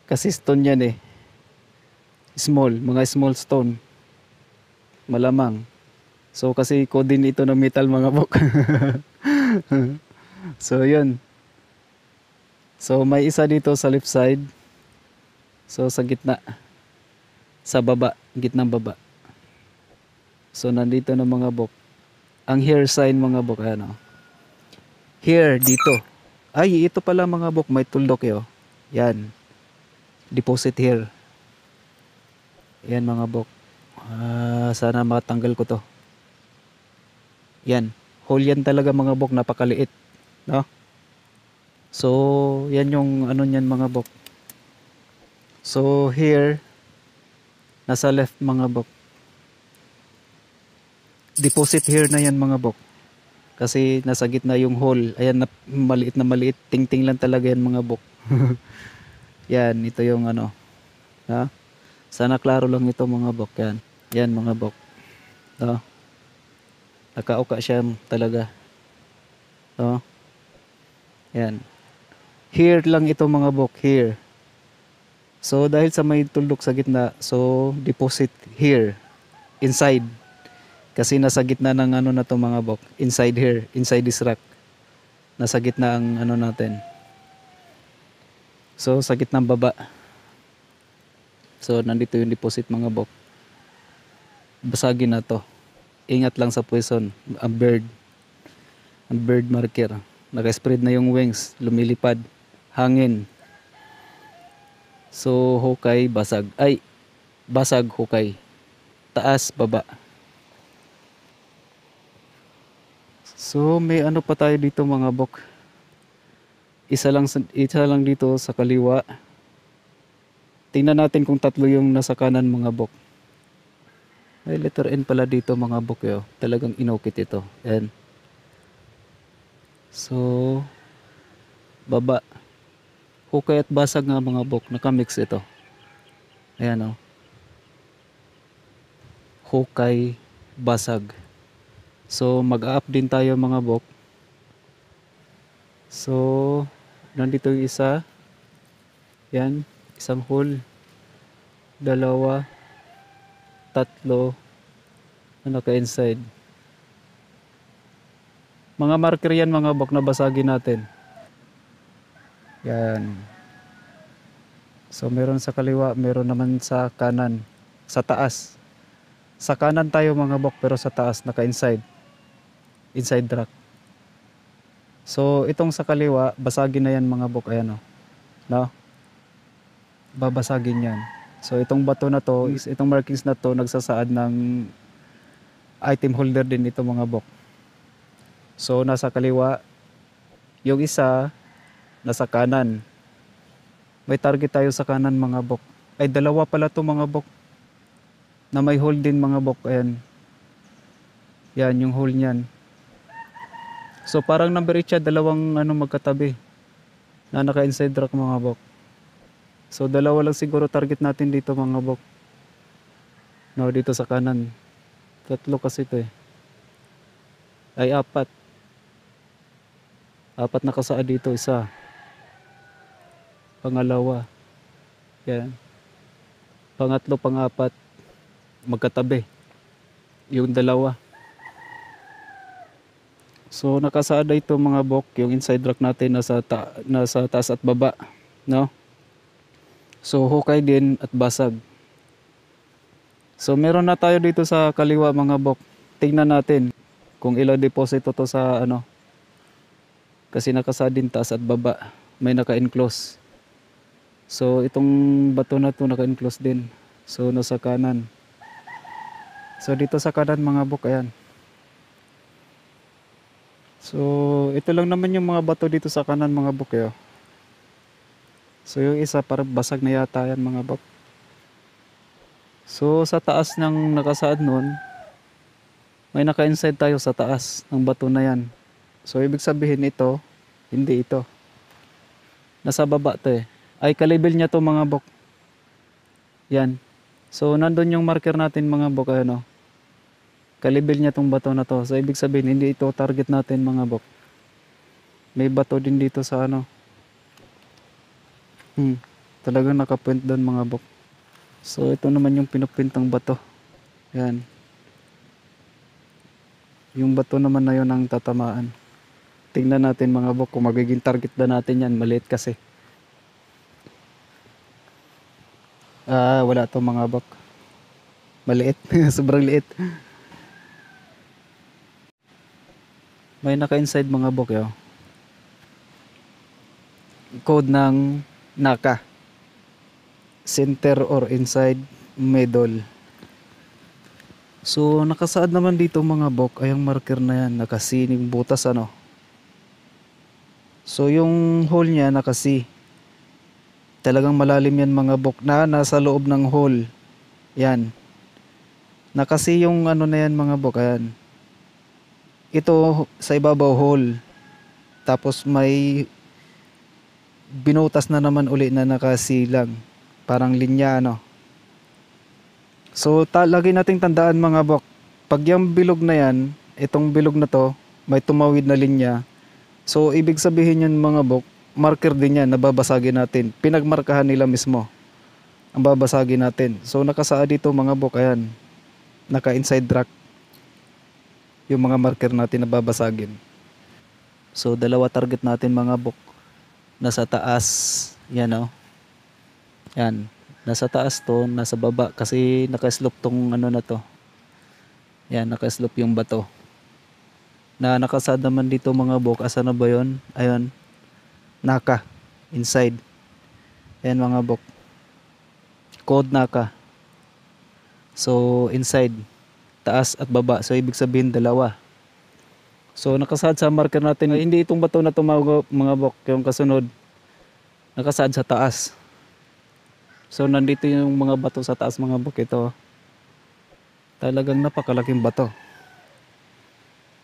Kasi stone yan eh. Small. Mga small stone. Malamang. So kasi code din ito ng metal mga bok. So yun. So may isa dito sa left side. So sa gitna. Sa baba. Gitnang baba. So nandito na mga bok. Ang here sign mga bok. Ano? Here dito. Ay ito pala mga bok. May tuldok yun. Yan. Deposit here. Yan mga bok. Sana matanggal ko to. Yan. Hole yan talaga mga bok. Napakaliit. No? So, yan yung ano nyan mga bok. So, here. Nasa left mga bok. Deposit here na yan mga bok. Kasi nasa gitna yung hole. Ayan, maliit na maliit. Ting-ting lang talaga yan mga bok. Yan. Ito yung ano. Ha? Sana klaro lang ito mga bok. Yan. Yan mga bok. No? Nakauka siya talaga. No? Yan. Here lang ito mga bok. Here. So dahil sa may tuldok sa gitna. So deposit here. Inside. Kasi nasa gitna ng ano na to mga bok. Inside here. Inside this rack. Nasa gitna ang ano natin. So sa gitnang baba. So nandito yung deposit mga bok. Basagin na to. Ingat lang sa poison. Ang bird. Ang bird marker. Naka-spread na yung wings. Lumilipad. Hangin. So hukay basag. Ay. Basag hukay. Taas baba. So may ano pa tayo dito mga bok. Isa lang dito sa kaliwa. Tingnan natin kung tatlo yung nasa kanan mga bok. May letter N pala dito mga bok yo. Talagang inokit ito. N. So baba. Hukay at basag nga mga bok. Nakamix ito. Ayan o. Hukay, basag. So mag-up din tayo mga bok. So nandito yung isa. Yan. Isang hole. Dalawa. Tatlo. Na naka-inside. Mga marker yan mga bok na basagin natin. Yan. So meron sa kaliwa, meron naman sa kanan. Sa taas. Sa kanan tayo mga bok pero sa taas naka-inside. Inside rack. So itong sa kaliwa, basagin na yan mga bok. Ayan o. No? Babasagin yan. So itong bato na to, itong markings na to, nagsasaad ng item holder din ito mga bok. So nasa kaliwa, yung isa nasa kanan. May target tayo sa kanan mga bok. Ay dalawa pala to mga bok. Na may hole din mga bok. Ayan. Yan yung hole niyan. So parang number 8 siya, dalawang magkatabi. Na naka-inside rack mga bok. So dalawa lang siguro target natin dito mga bok. No, dito sa kanan. Tatlo kasi ito eh. Ay apat. Apat nakasaad dito, isa. pangalawa, yan, pangatlo, pangapat, magkatabi, yung dalawa. So nakasada ito mga bok, yung inside rack natin nasa taas at baba, no? So hukay din at basag. So meron na tayo dito sa kaliwa mga bok. Tingnan natin kung ilang deposito to sa ano. Kasi nakasada din taas at baba. May naka-enclose. So itong bato na to naka-enclose din. So nasa kanan. So dito sa kanan mga bok, ayan. So ito lang naman yung mga bato dito sa kanan mga bok, eh. So yung isa parang basag na yata yan mga bok. So sa taas ng nakasaad nun, may naka-inside tayo sa taas ng bato na yan. So ibig sabihin ito, hindi ito. Nasa baba to eh. Ay kalibel niya to mga bok. Yan. So nandun yung marker natin mga bok, ano. Kalibel niya tong bato na to. So ibig sabihin hindi ito target natin mga bok. May bato din dito sa ano. Talagang nakapoint doon mga bok. So ito naman yung pinupintang bato. Yan. Yung bato naman na yun ang tatamaan. Tingnan natin mga bok kung magiging target ba natin yan. Maliit kasi. Wala to mga bok. Maliit. Sobrang liit. May naka-inside mga bok yo. Code ng NACA. Center or inside middle. So nakasaad naman dito mga bok ay ang marker na yan, nakasining butas ano. So yung hole niya nakasi. Talagang malalim yan mga bok na nasa loob ng hole. Yan. Nakasi yung ano na yan mga bok, ayan. Ito sa ibabaw hole. Tapos may binutas na naman uli na nakasilang. Parang linya ano. So lagi nating tandaan mga bok. Pag yung bilog na yan, itong bilog na to, may tumawid na linya. So ibig sabihin yun mga bok, marker din yan, nababasagin natin. Pinagmarkahan nila mismo. Ang babasagin natin. So nakasaad dito mga bok, ayan. Naka-inside rack. Yung mga marker natin nababasagin. So dalawa target natin mga bok. Nasa taas, yan o. Yan, nasa taas to, nasa baba kasi naka-slope tong ano na to. Yan, naka-slope yung bato. Na nakasad naman dito mga bok, asa na ba yun? Ayun, NACA, inside. Yan mga bok. Code NACA. So, inside, taas at baba. So, ibig sabihin dalawa. So, nakasad sa marker natin. Hindi itong bato na to mga bok, yung kasunod. Nakasad sa taas. So nandito yung mga bato sa taas mga bok, ito. Talagang napakalaking bato.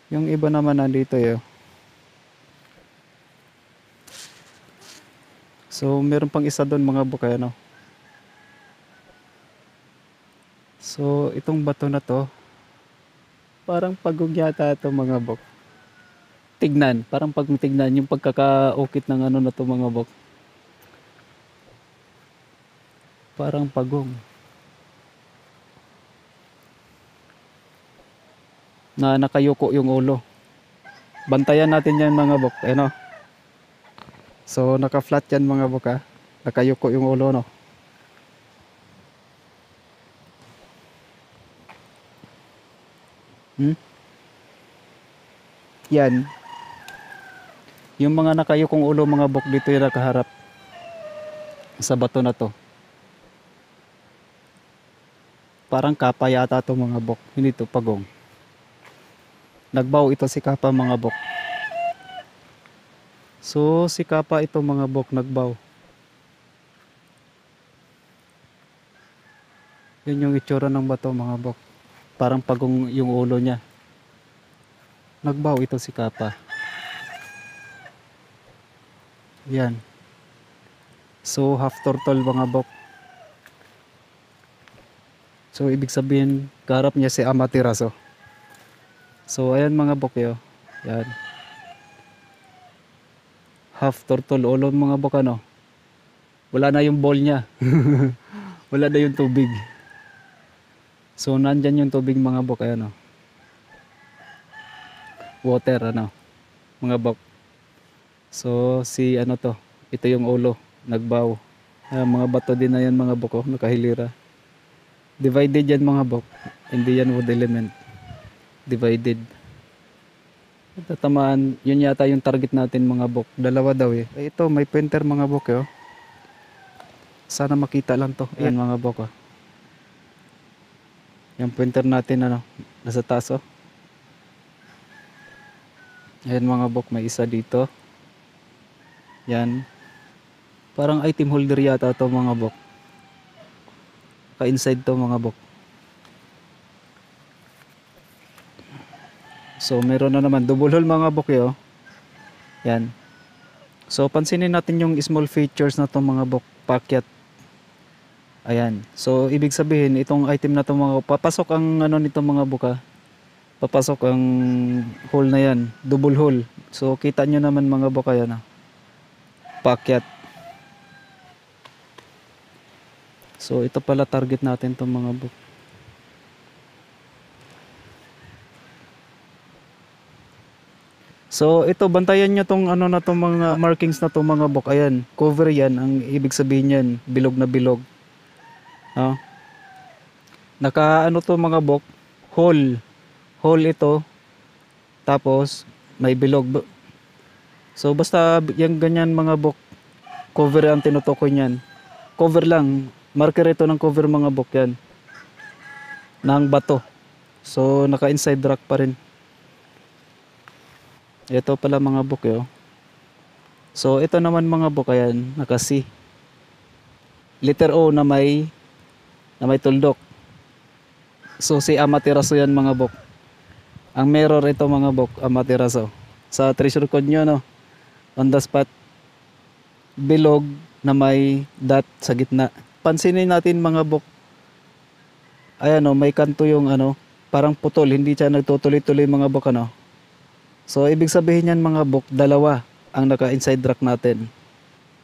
Yung iba naman nandito eh. So meron pang isa doon mga bok, ano. So itong bato na to, parang pagong yata ito mga bok. Tignan, parang pag tignan yung pagkakaukit ng ano na to mga bok. Parang pagong. Na nakayuko yung ulo. Bantayan natin yan mga bok. Ano? So naka-flat yan mga bok ha. Nakayuko yung ulo no. Yan. Yung mga nakayukong ulo mga bok dito yung nakaharap sa bato na to. Parang kapa yata to mga bok. Hindi to pagong. Nagbaw ito si kapa mga bok. So si kapa ito mga bok nagbaw. Yan yung itsura ng bato mga bok. Parang pagong yung ulo niya. Nagbaw ito si kapa. Yan. So half turtle mga bok. So ibig sabihin kaharap niya si Amaterasu. So ayan mga bok yo. Yan. Half turtle ulo mga bok ano. Wala na yung ball niya. Wala na yung tubig. So nandyan yung tubig mga bok, ayan o. Water ano, mga bok. So si ano to, ito yung ulo, nagbaw. Mga bato din na yan mga bok, oh, nakahilira. Divided yan mga bok, hindi yan wood element. Divided. Tatamaan, yun yata yung target natin mga bok. Dalawa daw eh. Ito may painter mga bok eh, oh. Sana makita lang to. Ayan mga bok, oh. Yung pointer natin ano, nasa taas oh. Ayan mga bok, may isa dito. Yan. Parang item holder yata to mga bok. Ka-inside to mga bok. So meron na naman double hole mga bok eh, oh. Yan. So pansinin natin yung small features na to mga bok, packet. Ayan. So ibig sabihin itong item na to mga, papasok ang ano nito mga buka. Papasok ang hole na yan, double hole. So kita nyo naman mga buka yan. Packet. So ito pala target natin to mga buka. So ito bantayan nyo tong ano na tong mga markings na to mga bok. Ayan, cover yan, ang ibig sabihin yan, bilog na bilog. Naka ano to mga bok, hole ito, tapos may bilog. So basta yung ganyan mga bok, cover ang tinutukoy niyan. Cover lang, marker ito ng cover mga bok yan, ng bato. So naka inside rack pa rin. Ito pala mga bok yo. So ito naman mga bok, ayan, naka C, letter O na may tuldok. So si Amaterasu yan mga bok. Ang mirror ito mga bok, Amaterasu. Sa treasure code nyo no, on the spot, bilog na may dot sa gitna. Pansinin natin mga bok, ayan o, may kanto yung ano, parang putol, hindi siya nagtutuloy-tuloy mga bok ano. So ibig sabihin yan mga bok, dalawa ang naka inside rack natin.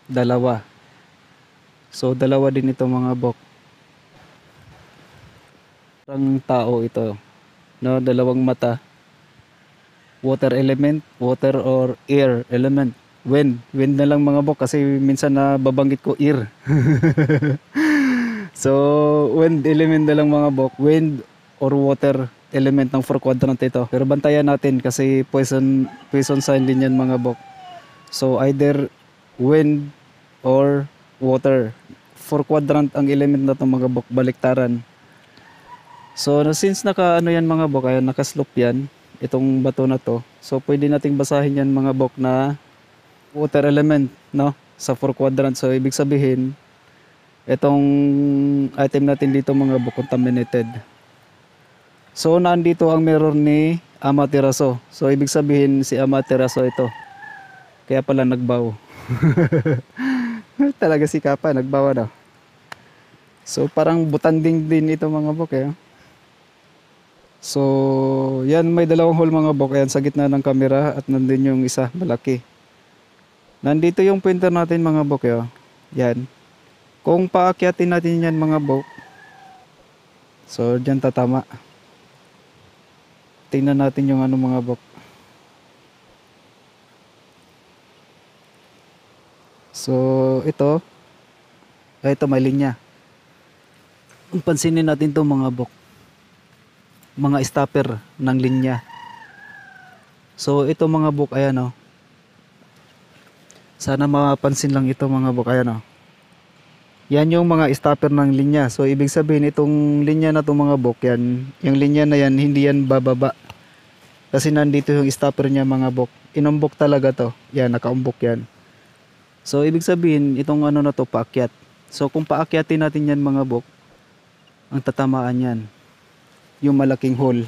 Dalawa. So dalawa din ito mga bok. Parang tao ito, no, dalawang mata. Water element, water or air element. Wind na lang mga bok kasi minsan na babanggit ko air. So wind element na lang mga bok, wind or water element ng 4 quadrant ito. Pero bantayan natin kasi poison sign din yan mga bok. So either wind or water. 4 quadrant ang element na ito mga bok, baliktaran. So since naka ano yan mga bok, ayan, naka-slope yan, itong bato na to. So pwede nating basahin yan mga bok na water element, no, sa 4 quadrant. So ibig sabihin itong item natin dito mga bok, contaminated. So nandito ang mirror ni Amaterasu. So ibig sabihin si Amaterasu ito. Kaya pala nagbaw. Talaga si Kappa nagbawa daw. So parang butanding din ito mga bok eh. So yan, may dalawang hole mga bok, ayan sa gitna ng camera, at nandun yung isa malaki. Nandito yung pointer natin mga bok eh. Yan. Kung paakyatin natin yan mga bok, so dyan tatama. Tingnan natin yung ano mga bok. So ito may linya. Pansinin natin to mga bok, mga stopper ng linya. So ito mga bok, ayan o. Sana mapapansin lang ito mga bok, ayan o. Yan yung mga stopper ng linya. So ibig sabihin itong linya na to mga bok, yan, yung linya na yan, hindi yan bababa. Kasi nandito yung stopper niya mga bok. Inumbok talaga to. Yan, nakaumbok yan. So ibig sabihin itong ano na to, paakyat. So kung paakyatin natin yan mga bok, ang tatamaan yan yung malaking hole.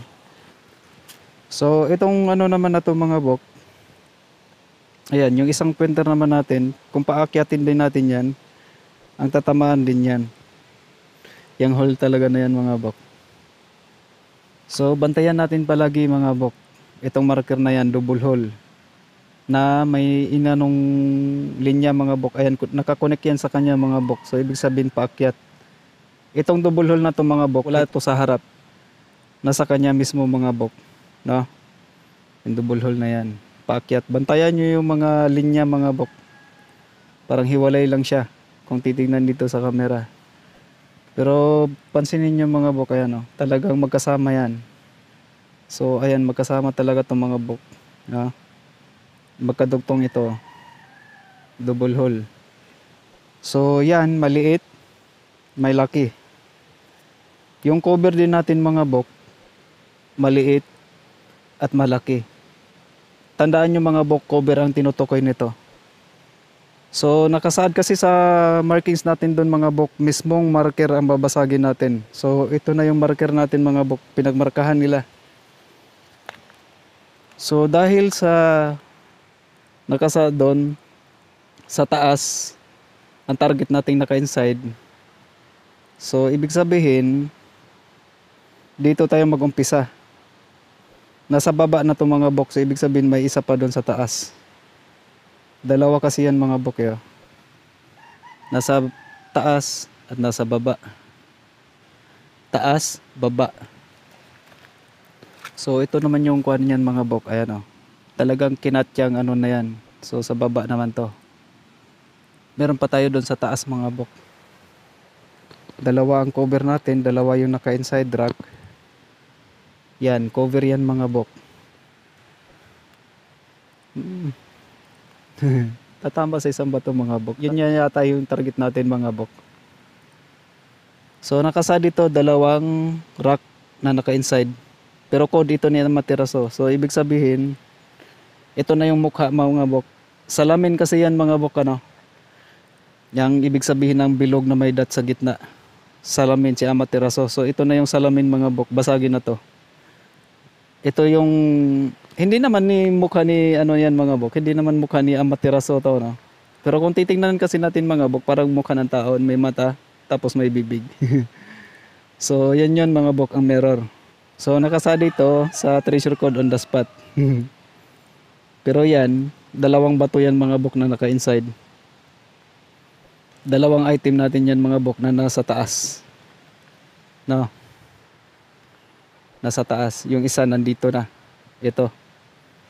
So itong ano naman na to mga bok, ayan, yung isang pointer naman natin, kung paakyatin din natin yan, ang tatamaan din yan yung hole talaga na yan mga bok. So bantayan natin palagi mga bok, itong marker na yan, double hole. na may inanong linya mga bok. Ayan, nakakonek yan sa kanya mga bok. So ibig sabihin paakyat. Itong double hole na to mga bok, wala to sa harap. Nasa kanya mismo mga bok. No? Yung double hole na yan. Paakyat. Bantayan nyo yung mga linya mga bok. Parang hiwalay lang siya kung titingnan dito sa camera. Pero pansinin nyo mga bok, ayan o. Talagang magkasama yan. So ayan, magkasama talaga itong mga bok. No? Magkadugtong ito. Double hole. So yan, maliit, may laki. Yung cover din natin mga bok, maliit at malaki. Tandaan nyo mga bok, cover ang tinutukoy nito. So nakasaad kasi sa markings natin doon mga bok, mismong marker ang babasagin natin. So ito na yung marker natin mga bok, pinagmarkahan nila. So dahil sa nakasaad doon sa taas ang target nating naka-inside, so ibig sabihin dito tayo mag-umpisa. Nasa baba na to mga bok, so ibig sabihin may isa pa doon sa taas. Dalawa kasi yan mga bok eh. Nasa taas at nasa baba. Taas, baba. So ito naman yung kuan niyan mga bok, ayan oh. Talagang kinatyang ano na yan. So sa baba naman to. Meron pa tayo doon sa taas mga bok. Dalawa ang cover natin, dalawa yung naka-inside rack. Yan, cover yan mga bok. Tatama sa isang bato mga bok. Yun yata yung target natin mga bok. So nakasa dito dalawang rack na naka-inside. Pero code ito niya matiraso. So ibig sabihin, ito na yung mukha mga bok. Salamin kasi yan mga bok ano. Yang ibig sabihin ng bilog na may dot sa gitna. Salamin si Amaterasu. So ito na yung salamin mga bok. Basagin na to. Ito yung hindi naman ni mukha ni ano yan mga bok. Hindi naman mukha ni Amaterasu to no. Pero kung titingnan kasi natin mga bok, parang mukha ng tao, may mata tapos may bibig. So yan yun mga bok ang mirror. So nakasa dito sa treasure code on the spot. Pero yan, dalawang bato yan mga bok na naka-inside. Dalawang item natin yan mga bok na nasa taas. No. Nasa taas. Yung isa nandito na. Ito.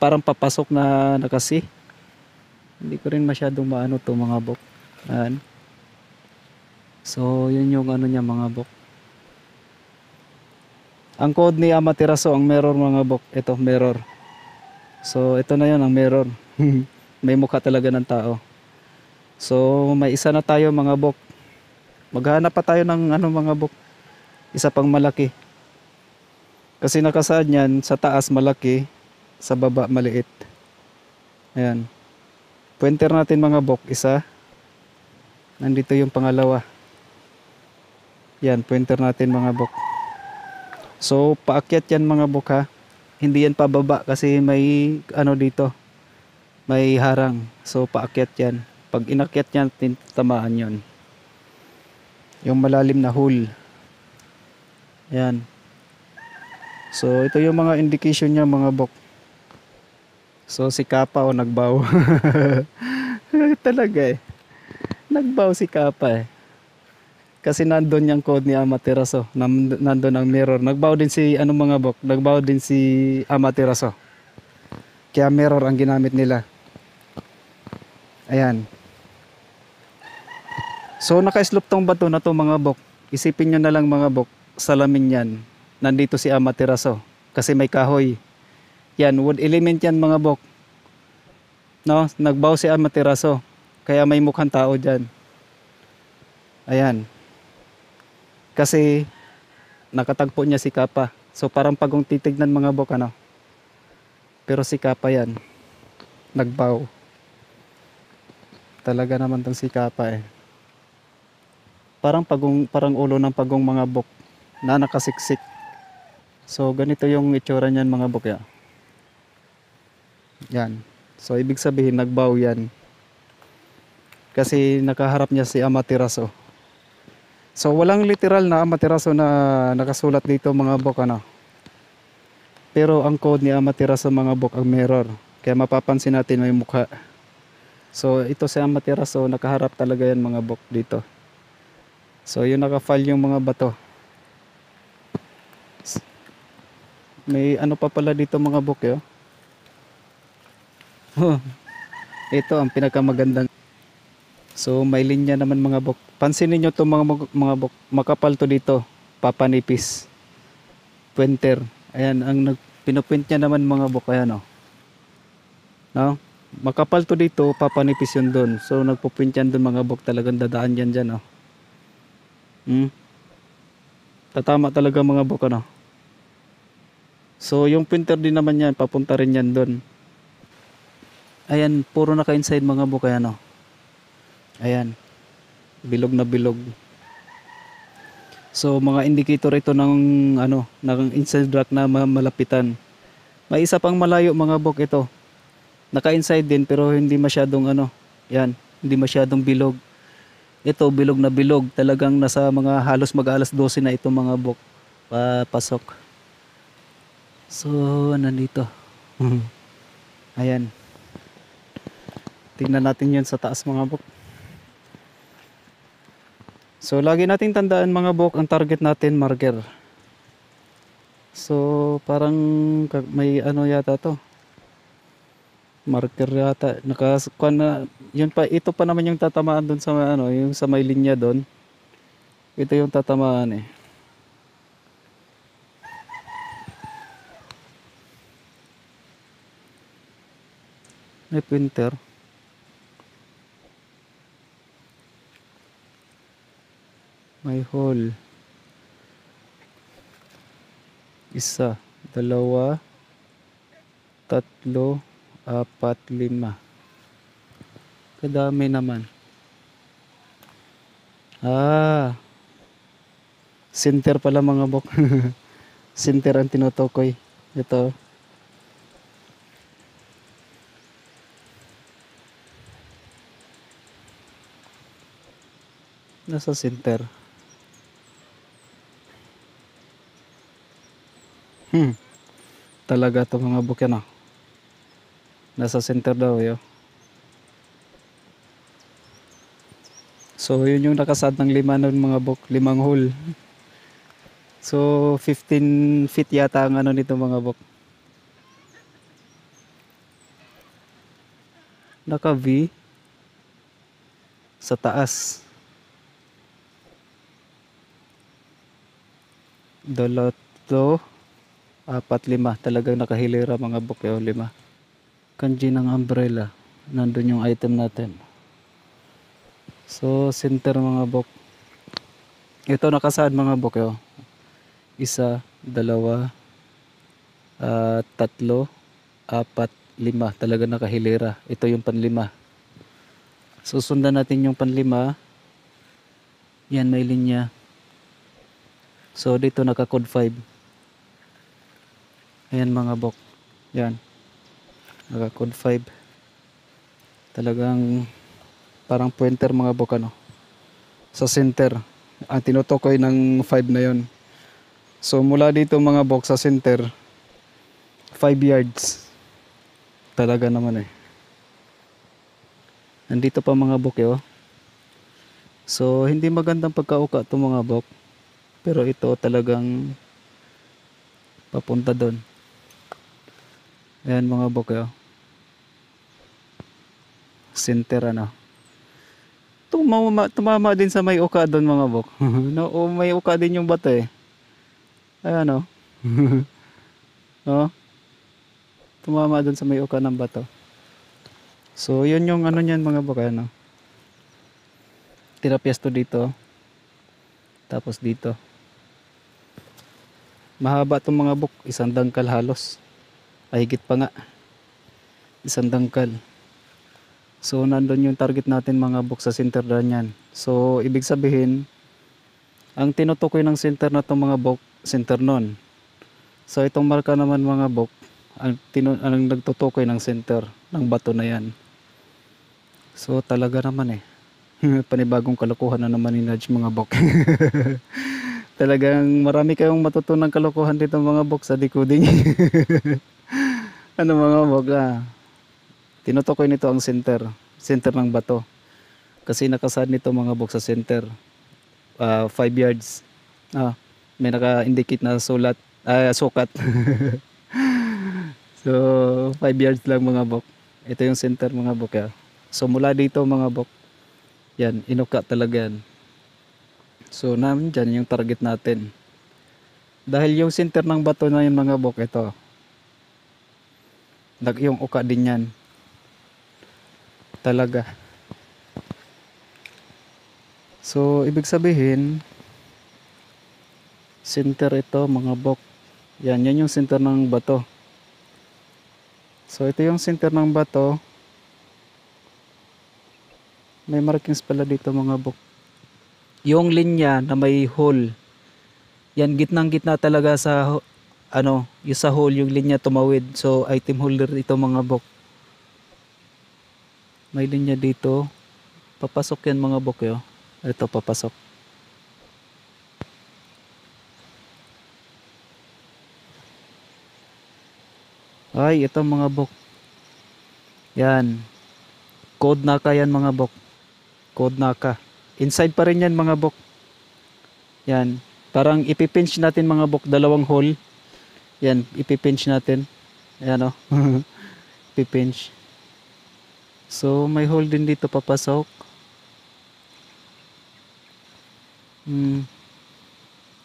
Parang papasok na nakasi. Hindi ko rin masyadong maano to mga bok. Ayan. So yun yung ano niya mga bok. Ang code ni Amaterasu ang mirror mga bok. Ito mirror. So ito na yun ang mirror. May mukha talaga ng tao. So may isa na tayo mga bok. Maghanap pa tayo ng ano mga bok. Isa pang malaki. Kasi nakasaad yan sa taas malaki, sa baba maliit. Ayan. Pointer natin mga bok, isa. Nandito yung pangalawa. Yan, pointer natin mga bok. So paakyat yan mga bok ha. Hindi yan pababa kasi may ano dito. May harang. So paakyat yan. Pag inakyat yan, tamaan yon. Yung malalim na hole. Ayan. So ito yung mga indication niya mga bok. So si Kappa o nagbaw. Talaga eh. Nagbaw si Kappa eh. Kasi nandun yung code ni Amaterasu. Nandun ang mirror. Nagbaw din si ano mga bok. Nagbaw din si Amaterasu. Kaya mirror ang ginamit nila. Ayan. So naka-slope tong bato na to mga bok. Isipin nyo na lang mga bok. Salamin yan. Nandito si Amaterasu. Kasi may kahoy. Yan. Wood element yan mga bok. No? Nagbaw si Amaterasu. Kaya may mukhang tao dyan. Ayan. Kasi nakatagpo niya si Kappa. So parang pagong titignan mga bok ano. Pero si Kappa yan. Nagbaw. Talaga naman tong si Kappa eh. Parang ulo ng pagong mga bok na nakasiksik. So ganito yung itsura niyan mga bok ya. Yan. So ibig sabihin nagbaw yan. Kasi nakaharap niya si Amaterasu. So walang literal na Amaterasu na nakasulat dito mga bok ano. Pero ang code ni Amaterasu mga bok ang mirror. Kaya mapapansin natin may mukha. So ito sa matira, so nakaharap talaga yan mga bok dito. So yung naka-file yung mga bato. May ano pa pala dito mga bok yo. Ito ang pinakamagandang. So may linya naman mga bok. Pansinin nyo to mga bok. Makapal to dito. Papanipis. Pointer. Ayan ang pinuprint niya naman mga bok. Ayan o. No? Makapal to dito, papanipis yun doon. So nagpo-print yan doon mga bok, talagang dadaan yan dyan, oh. Tatama talaga mga bok, ano. So yung printer din naman yan, papunta rin yan doon. Ayan, puro naka-inside mga bok, ayan, oh. Ayan. Bilog na bilog. So mga indicator ito ng ano, ng inside rack na malapitan. May isa pang malayo mga bok ito. Naka-inside din pero hindi masyadong ano. Yan, hindi masyadong bilog. Ito bilog na bilog. Talagang nasa mga halos mag-alas 12 na ito mga bok. Papasok. So, nandito. Ayan. Tingnan natin 'yan sa taas mga bok. So, lagi nating tandaan mga bok, ang target natin marker. So, parang may ano yata to. Marker yata nakakuha na yun pa, ito pa naman yung tatamaan doon sa ano, yung sa may linya doon. Ito yung tatamaan eh. May printer. May hole. Isa, dalawa, tatlo, 4, 5. Kadami naman. Center pala mga bok. Center ang tinutukoy. Ito. Nasa center. Talaga to mga bok yan, oh. Nasa center daw yo. So yun yung nakasad ng 5 nun mga bok, 5 hole. So 15 feet yata ang ano nito mga bok. Naka V sa taas. 2, 4, 5. Talagang nakahilera mga bok yo, 5. Kanji ng umbrella. Nandun yung item natin. So, center mga bok. Ito nakasaad mga bok yo. 1, 2, 3, 4, 5. Talaga nakahilera. Ito yung pan-5. Susundan natin yung pan-5. Yan, may linya. So, dito naka-code 5. Ayan mga bok. Yan. Naka-code 5. Talagang parang pointer mga bok, ano. Sa center. Ang tinutukoy ng 5 na yon. So mula dito mga bok sa center, 5 yards. Talaga naman eh. Nandito pa mga bok yo. So hindi magandang pagkauka to mga bok. Pero ito talagang papunta doon. Ayan mga bok yo. Center ano. Tumama din sa may uka doon mga bok. No, may uka din yung bato eh. Ayan o. No? Tumama doon sa may uka ng bato. So yun yung ano niyan mga bok. Ano? Tirapias to dito. Tapos dito. Mahaba itong mga bok. 1 dangkal halos. Ay higit pa nga. 1 dangkal. So nandun yung target natin mga bok sa center na yan. So ibig sabihin, ang tinutukoy ng center na itong mga bok, center nun. So itong marka naman mga bok, ang nagtutukoy ng center ng bato na yan. So talaga naman eh. Panibagong kalokohan na naman ni Nudge mga bok. Talagang marami kayong matutunang kalokohan dito mga bok sa decoding. Ano mga bok ah. Tinutukoy nito ang center. Center ng bato. Kasi nakasad nito mga bok sa center. 5 yards. May naka-indicate na sukat. So 5 yards lang mga bok. Ito yung center mga bok ya. So mula dito mga bok, yan, inuka talaga yan. So nandyan yung target natin. Dahil yung center ng bato na yun mga bok, ito. Yung uka din yan. Talaga. So ibig sabihin, center ito mga bok. Yan yung center ng bato. So ito yung center ng bato. May markings pala dito mga bok. Yung linya na may hole. Yan gitnang-gitna talaga sa yung sa hole yung linya tumawid. So item holder ito mga bok. May linya dito. Papasok yan mga bok yo. Ito papasok. Ay, ito mga bok. Yan. Code naka yan mga bok. Code naka. Inside pa rin yan mga bok. Yan. Parang ipipinch natin mga bok. Dalawang hole. Yan. Ipipinch natin. Ayan o. Ipipinch. So may hole din dito papasok.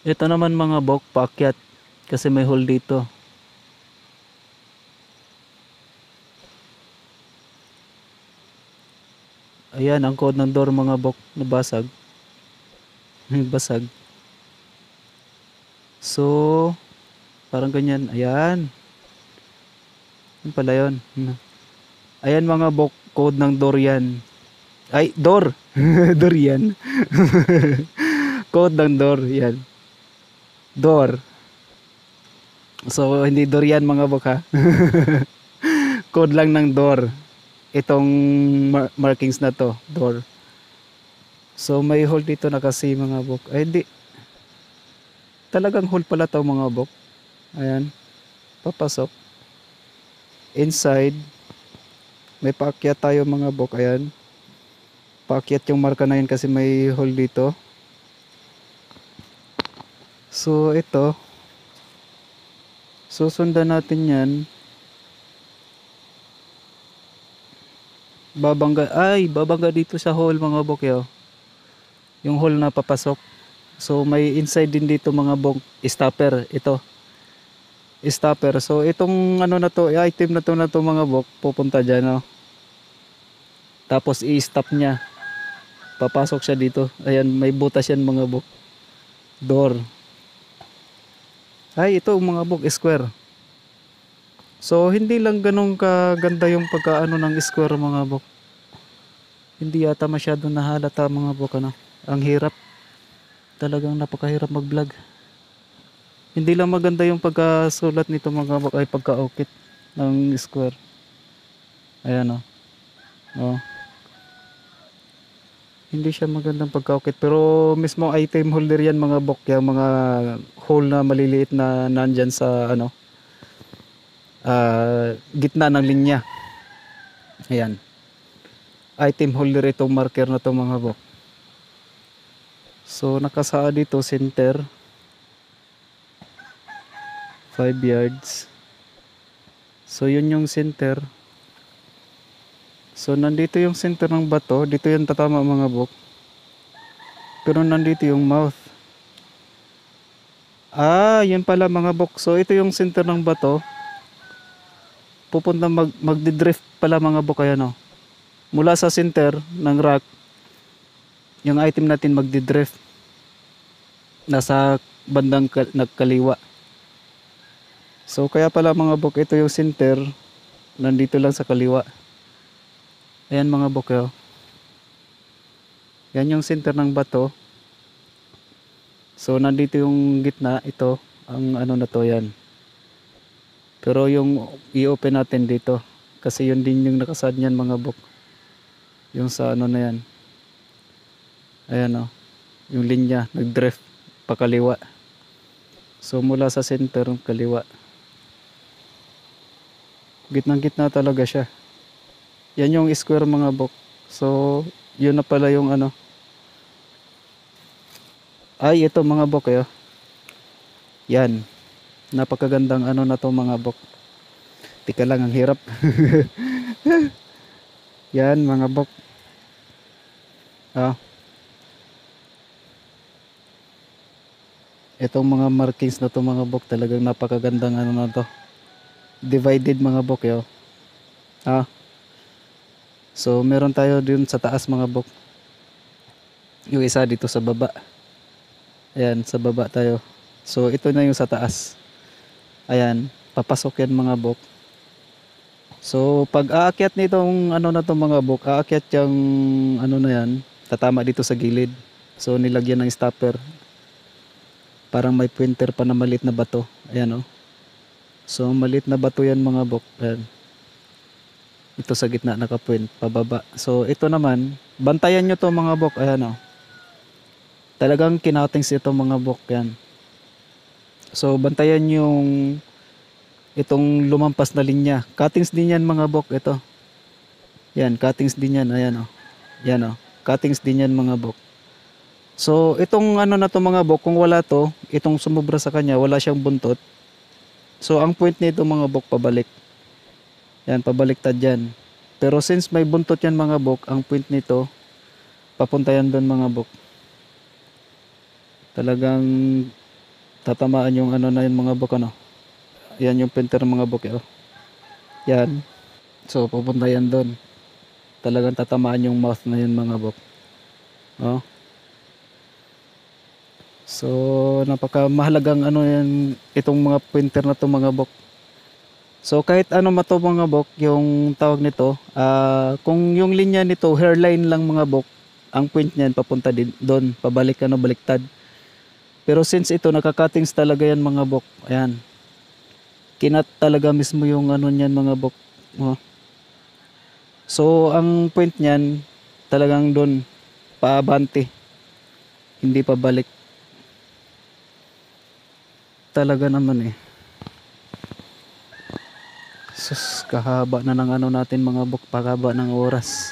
Ito naman mga bok. Paakyat. Kasi may hole dito. Ayan, ang code ng door mga bok, nabasag. Basag. So, parang ganyan. Ayan. Ano pala yun? Ayan mga bok, code ng door yan. Ay, door! Door yan. Code ng door, yan. Door. So, hindi door yan mga bok ha. Code lang ng door. Itong markings na to, door. So may hole dito na kasi mga bok. Ay hindi. Talagang hole pala to mga bok. Ayan. Papasok. Inside. May paakyat tayo mga bok. Ayan. Paakyat yung marka na yun kasi may hole dito. So ito. Susundan natin yan. Babangga dito sa hole mga bok yo. Yung hole na papasok. So may inside din dito mga bok, stopper ito. Stopper. So itong na to, item na to mga bok, pupunta diyan Tapos i-stop niya. Papasok siya dito. Ayan, may butas yan mga bok. Door. Ay, ito mga bok, square. So hindi lang ganun kaganda yung pagkaano ng square mga bok. Hindi yata masyado nahalata mga bok Ang hirap. Talagang napakahirap mag-vlog. Hindi lang maganda yung pagkasulat nito mga bok ay pagka-okit ng square. Ayan Hindi siya magandang pagka-okit pero mismo item holder yan mga bok, yung mga hole na maliliit na nandyan sa gitna ng linya. Ayan. Item holder itong marker na to mga bok. So nakasaa dito center 5 yards. So yun yung center. So nandito yung center ng bato. Dito yung tatama mga bok. Pero nandito yung mouth. Yun pala mga bok. So ito yung center ng bato. Pupunta magdi-drift pala mga bok. Ayan mula sa center ng rock, yung item natin magdi-drift nasa bandang nagkaliwa. So kaya pala mga bok, ito yung center nandito lang sa kaliwa. Ayan mga bok yan yung center ng bato. So nandito yung gitna, ito ang na to yan. Pero yung i-open natin dito kasi yun din yung nakasad niyan mga bok. Yung sa na yan. Ayan yung linya nag-drift pakaliwa. So mula sa center kaliwa. Gitnang gitna talaga siya. Yan yung square mga bok. So, yun na pala yung ano. Ay, ito mga bok eh. Yan. Napakagandang ano na to mga bok. Tika lang, ang hirap. Yan mga bok. Ah. Itong mga markings na to mga bok, talagang napakagandang ano na to. Divided mga bok yo. Ah. So meron tayo dun sa taas mga bok. Yung isa dito sa baba. Ayan, sa baba tayo. So ito na yung sa taas. Ayan, papasok yan mga bok. So pag aakyat nitong ano na to mga bok, aakyat yung ano na yan, tatama dito sa gilid. So nilagyan ng stopper. Parang may pointer pa na maliit na bato. Ayan oh. So maliit na bato yan mga bok. Ayan. Ito sa gitna nakapoint pababa. So ito naman, bantayan nyo to mga bok. Ayan oh. Talagang kinatings ito mga bok yan. So bantayan yung itong lumampas na linya. Cuttings din yan mga bok ito. Yan, cuttings din yan. Ayan oh. Yan oh. Cuttings din yan mga bok. So itong ano na to mga bok, kung wala to, itong sumubra sa kanya, wala siyang buntot. So ang point nito mga bok pabalik. Yan, pabaliktad yan. Pero since may buntot yan mga bok, ang point nito papunta yan doon mga bok. Talagang tatamaan yung ano na yun mga bok ano. Yan yung printer mga bok oh. Yan. So pupunta yan doon. Talagang tatamaan yung mouth na yun mga bok. Oh. So napakamahalagang ano yan itong mga printer na to mga bok. So kahit ano mato mga bok yung tawag nito, kung yung linya nito hairline lang mga bok, ang point niyan papunta din doon, pabalik ano baliktad. Pero since ito nakaka-cuttings talaga yan mga bok. Ayan. Kinat talaga mismo yung ano niyan mga bok. Oh. So ang point niyan talagang doon paabante. Hindi pabalik. Talaga naman eh. Sus, kahaba na ng ano natin mga bok, pakaba ng oras.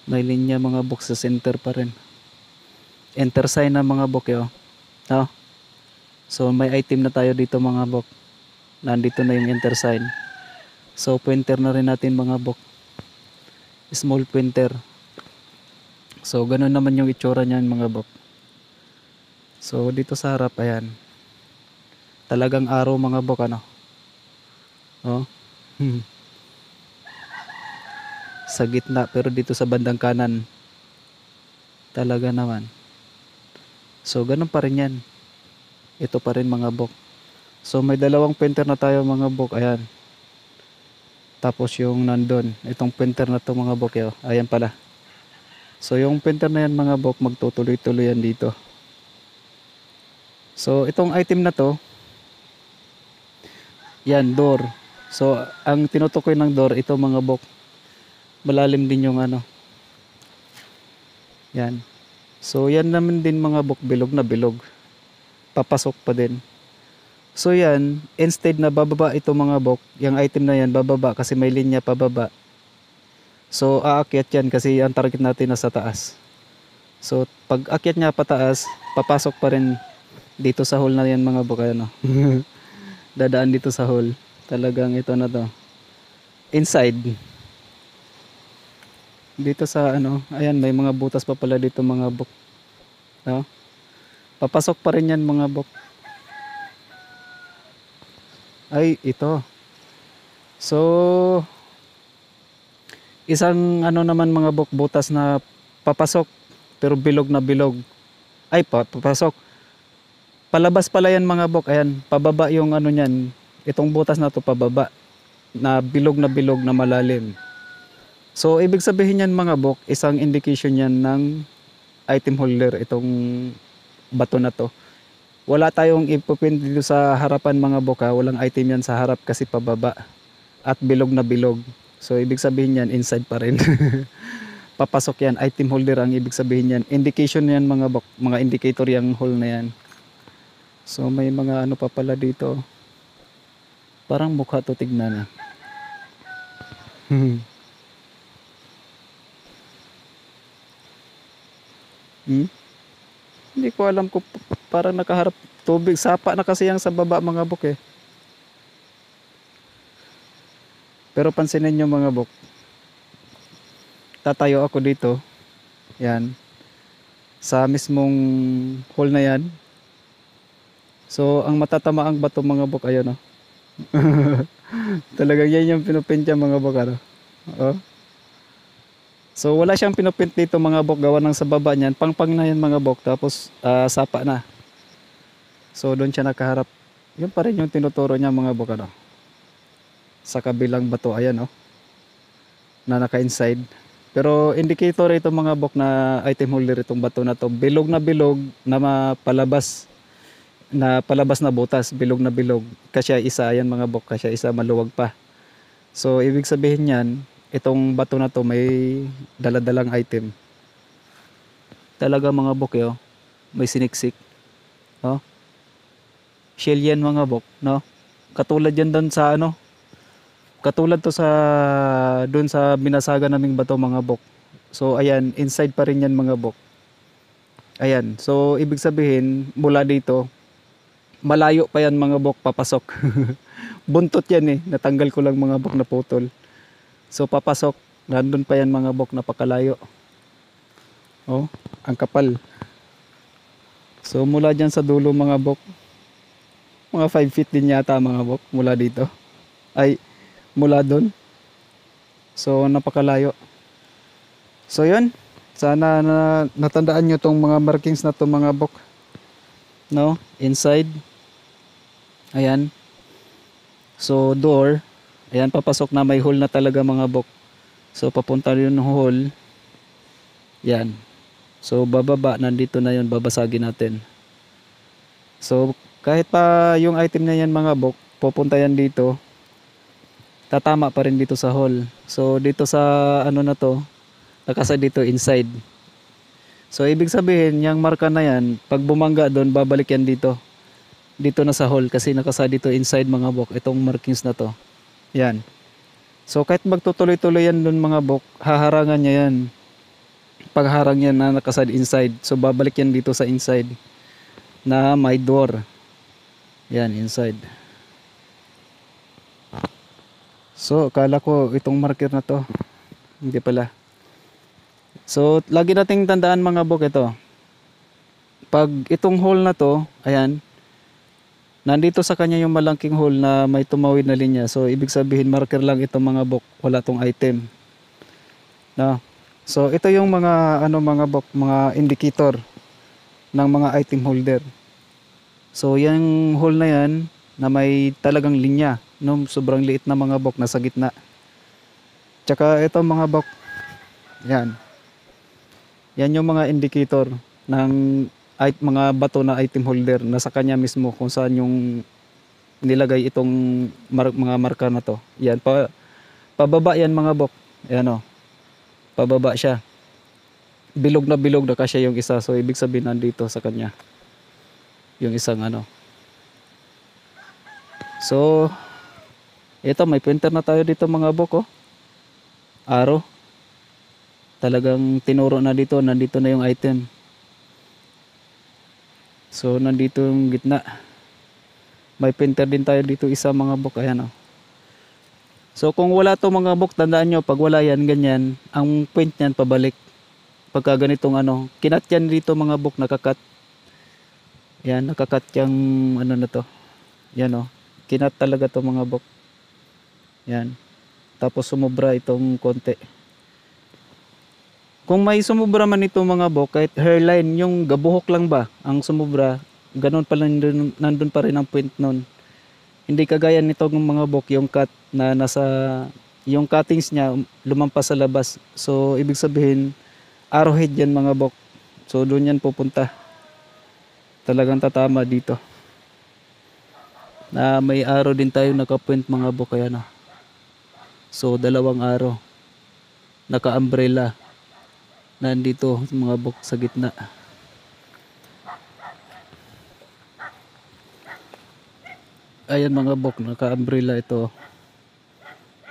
May linya mga bok sa center pa rin. Enter sign na mga bok yo. Oh. So may item na tayo dito mga bok. Nandito na yung enter sign. So pointer na rin natin mga bok. Small pointer. So ganun naman yung itsura niyan mga bok. So dito sa harap ayan. Talagang arrow mga bok ano. Oh. Sa gitna pero dito sa bandang kanan. Talaga naman. So ganun pa rin yan. Ito pa rin mga bok. So may dalawang pointer na tayo mga bok. Ayan. Tapos yung nandun. Itong pointer na to mga bok. Ayan pala. So yung pointer na yan mga bok, magtutuloy-tuloy yan dito. So itong item na to, yan, door. So ang tinutukoy ng door, ito mga bok, malalim din yung ano. Yan. So yan naman din mga bok, bilog na bilog. Papasok pa din. So yan, instead na bababa ito mga bok, yung item na yan bababa kasi may linya pababa. So aakyat yan kasi ang target natin nasa taas. So pag akyat niya pataas, papasok pa rin dito sa hole na yan mga bok. Ano? Dadaan dito sa hole. Talagang ito na to. Inside. Dito sa ano, ayan may mga butas pa pala dito mga bok. No? Papasok pa rin yan mga bok. Ay, ito. So, isang ano naman mga bok, butas na papasok pero bilog na bilog. Ay, papasok. Palabas pala yan mga bok. Ayan, pababa yung ano niyan. Itong butas na to pababa. Na bilog na malalim. So, ibig sabihin yan mga bok, isang indication yan ng item holder. Itong bato na to. Wala tayong ipupin dito sa harapan mga bok ha. Walang item yan sa harap kasi pababa. At bilog na bilog. So, ibig sabihin yan, inside pa rin. Papasok yan. Item holder ang ibig sabihin yan. Indication yan mga bok. Mga indicator yung hole na yan. So may mga ano pa pala dito. Parang mukha to tignan. Hmm? Hindi ko alam kung parang nakaharap tubig. Sapa na kasi yung sa baba mga bok eh. Pero pansinin nyo mga bok. Tatayo ako dito. Yan. Sa mismong hole na yan. So ang matatamaang bato mga bok ayun oh. Talagang yan yung pinupintya mga bok ano. Oh. So wala siyang pinupint dito mga bok gawa ng sa baba niyan. Pangpang na yan mga bok tapos sapa na. So doon siya nakaharap. Yun pa rin yung tinuturo niya mga bok ano. Sa kabilang bato ayan oh. Na naka-inside. Pero indicator ito mga bok na item holder itong bato na to. Bilog na mapalabas. Na palabas na butas. Bilog na bilog. Kasya isa ayan mga bok. Kasya isa maluwag pa. So ibig sabihin yan. Itong bato na to may daladalang item. Talaga mga bok yo. May siniksik. Oh. Shell yan mga bok. No? Katulad yan doon sa ano. Katulad to sa doon sa binasaga naming bato mga bok. So ayan, inside pa rin yan mga bok. Ayan, so ibig sabihin mula dito malayo pa yan mga bok papasok. Buntot yan eh, natanggal ko lang mga bok na putol. So papasok, nandun pa yan mga bok napakalayo. Oh, ang kapal. So mula dyan sa dulo mga bok, mga 5 feet din yata mga bok mula dito. Ay, mula doon. So napakalayo. So yun, sana na natandaan nyo tong mga markings na to mga bok. No, inside. Ayan. So door, ayan papasok na may hole na talaga mga bok. So papunta yun ng hole. Yan. So bababa, nandito na yun, babasagin natin. So kahit pa yung item na yan mga bok, pupunta yan dito. Tatama pa rin dito sa hole. So dito sa ano na to, nakasa dito inside. So ibig sabihin, yung marka na yan, pag bumangga doon, babalik yan dito. Dito na sa hole kasi nakasa dito inside mga bok, itong markings na to. Yan. So kahit magtutuloy-tuloy yan doon mga bok, haharangan niya yan. Pagharang yan na nakasad inside. So babalik yan dito sa inside na may door. Yan, inside. So, akala ko itong marker na to. Hindi pala. So, lagi nating tandaan mga bok ito. Pag itong hole na to, ayan, nandito sa kanya yung malangking hole na may tumawid na linya. So, ibig sabihin marker lang itong mga bok. Wala tong item. No? So, ito yung mga, ano mga bok, mga indicator ng mga item holder. So, yung hole na yan, na may talagang linya. No, sobrang liit na mga bok nasa gitna. Tsaka ito mga bok. Yan. Yan yung mga indicator ng mga bato na item holder na sa kanya mismo kung saan yung nilagay itong mga marka na to. Yan. Pababa yan mga bok. Yan o. Pababa siya. Bilog na kasi yung isa. So ibig sabihin nandito sa kanya. Yung isang ano. So ito, may pointer na tayo dito mga bok oh. Arrow. Talagang tinuro na dito, nandito na yung item. So nandito yung gitna. May pointer din tayo dito isa mga bok, ayan oh. So kung wala to mga bok, tandaan nyo, pag wala yan ganyan, ang point niyan pabalik. Pagka ganitong ano, kinat yan dito mga bok, nakakat. Yan, nakakat yung ano na to. Yan oh. Kinat talaga to mga bok. Yan. Tapos sumubra itong konti. Kung may sumubra man ito mga bok, kahit hairline, yung gabuhok lang ba ang sumubra, ganun pa lang, nandun pa rin ang point nun. Hindi kagaya nito ng mga bok, yung cut na nasa, yung cuttings niya lumampas sa labas. So, ibig sabihin, arrowhead yan mga bok. So, doon yan pupunta. Talagang tatama dito. Na may arrow din tayo nakapoint mga bok, kaya na. So, dalawang arrow. Naka-umbrella. Nandito mga bok sa gitna. Ayan mga bok, naka-umbrella ito.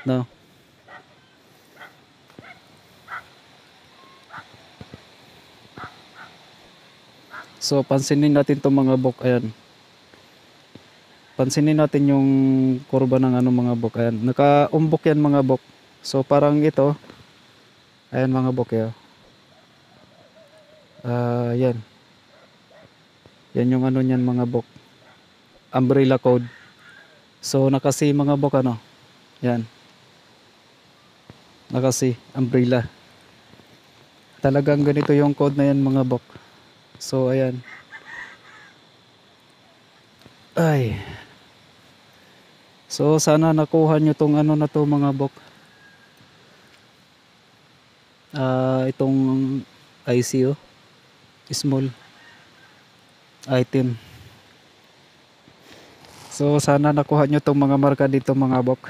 No. So pansinin natin itong mga bok. Ayan. Pansinin natin yung kurba ng ano mga bok. Ayan. Naka-umbok yan mga bok. So parang ito. Ayan mga bok. Yan. Yan yung ano niyan mga bok. Umbrella code. So nakasi mga bok ano. Yan. Nakasi. Umbrella. Talagang ganito yung code na yan mga bok. So ayan. Ay. So sana nakuha nyo tong ano na to mga bok. Itong ICO. Small item. So sana nakuha nyo tong mga marka dito mga bok.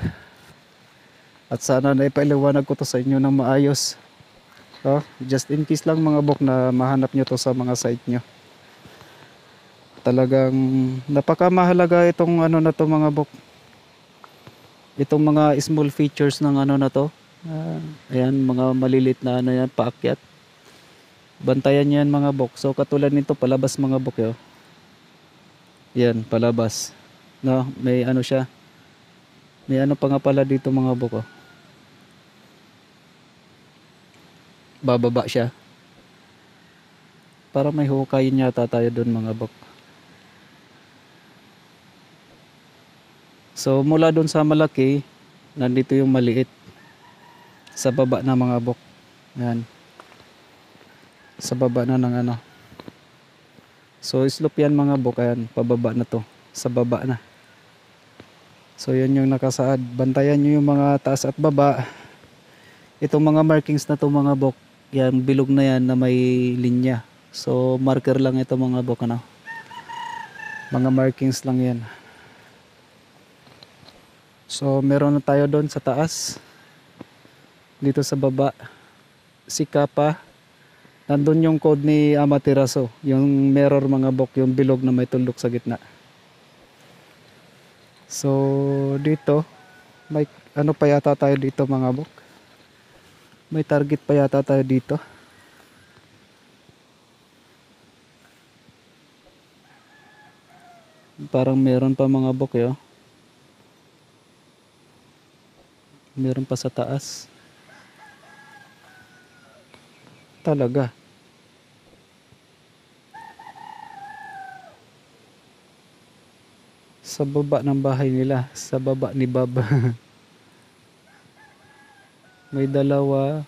At sana naipaliwanag ko to sa inyo ng maayos. Just in case lang mga bok na mahanap nyo to sa mga site nyo. Talagang napakamahalaga itong ano na to mga bok. Itong mga small features ng ano na to. Ayan mga malilit na ano yan, paakyat. Bantayan nyo yan mga bok. So katulad nito palabas mga bok yo. Yan palabas. No, may ano siya. May ano pa nga pala dito mga bok. Bababa siya. Para may hukayin yata tayo doon mga bok. So mula doon sa malaki, nandito yung maliit. Sa baba na mga bok. Yan. Sa baba na ng ano. So slope yan mga bok. Ayan, pababa na to. Sa baba na. So yan yung nakasaad. Bantayan nyo yung mga taas at baba. Itong mga markings na to mga bok. Yan, bilog na yan na may linya. So marker lang ito mga bok ano. Mga markings lang yan. So meron na tayo doon sa taas. Dito sa baba. Si Kappa. Nandun yung code ni Amaterasu. Yung mirror mga bok. Yung bilog na may tuldok sa gitna. So dito. May ano pa yata tayo dito mga bok. May target pa yata tayo dito. Parang meron pa mga bok yo. Meron pa sa taas. Talaga. Sa baba ng bahay nila. Sa baba ni Bob. May dalawa.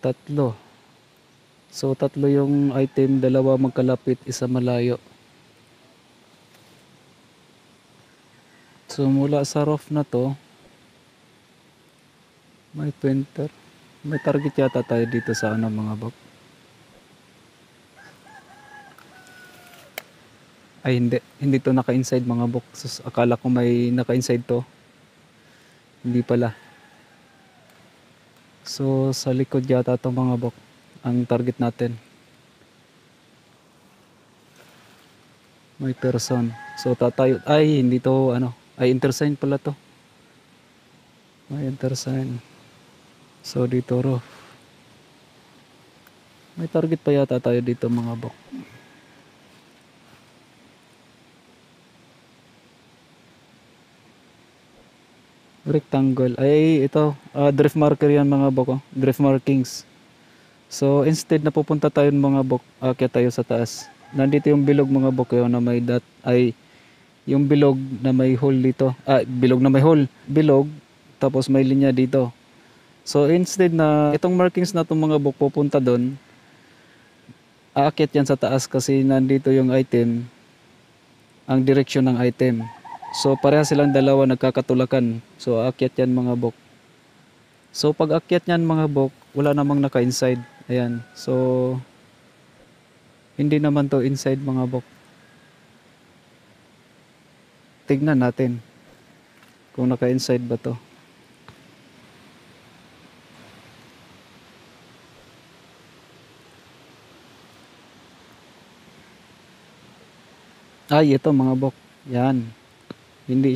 Tatlo. So tatlo yung item. Dalawa magkalapit. Isa malayo. So mula sa roof na to. May pointer. May target yata tayo dito sa ano mga bok. Ay hindi. Hindi to naka-inside mga bok. So, akala ko may naka-inside to. Hindi pala. So sa likod yata to mga bok. Ang target natin. May person. So tatayo. Ay hindi to ano. Ay intersign pala to. May intersign. So dito roof. May target pa yata tayo dito mga bok. Rectangle. Ay ito. Drift marker yan mga bok. Drift markings. So instead na pupunta tayo mga bok. Akyat tayo sa taas. Nandito yung bilog mga bok yun na may dot. Ay yung bilog na may hole dito. Bilog na may hole. Bilog. Tapos may linya dito. So instead na itong markings na itong mga bok pupunta doon, aakyat yan sa taas kasi nandito yung item, ang direksyon ng item. So pareha silang dalawa nagkakatulakan. So aakyat yan mga bok. So pag akyat yan mga bok, wala namang naka-inside. Ayan. So hindi naman to inside mga bok. Tignan natin kung naka-inside ba to. Ay, ito mga bok. Yan. Hindi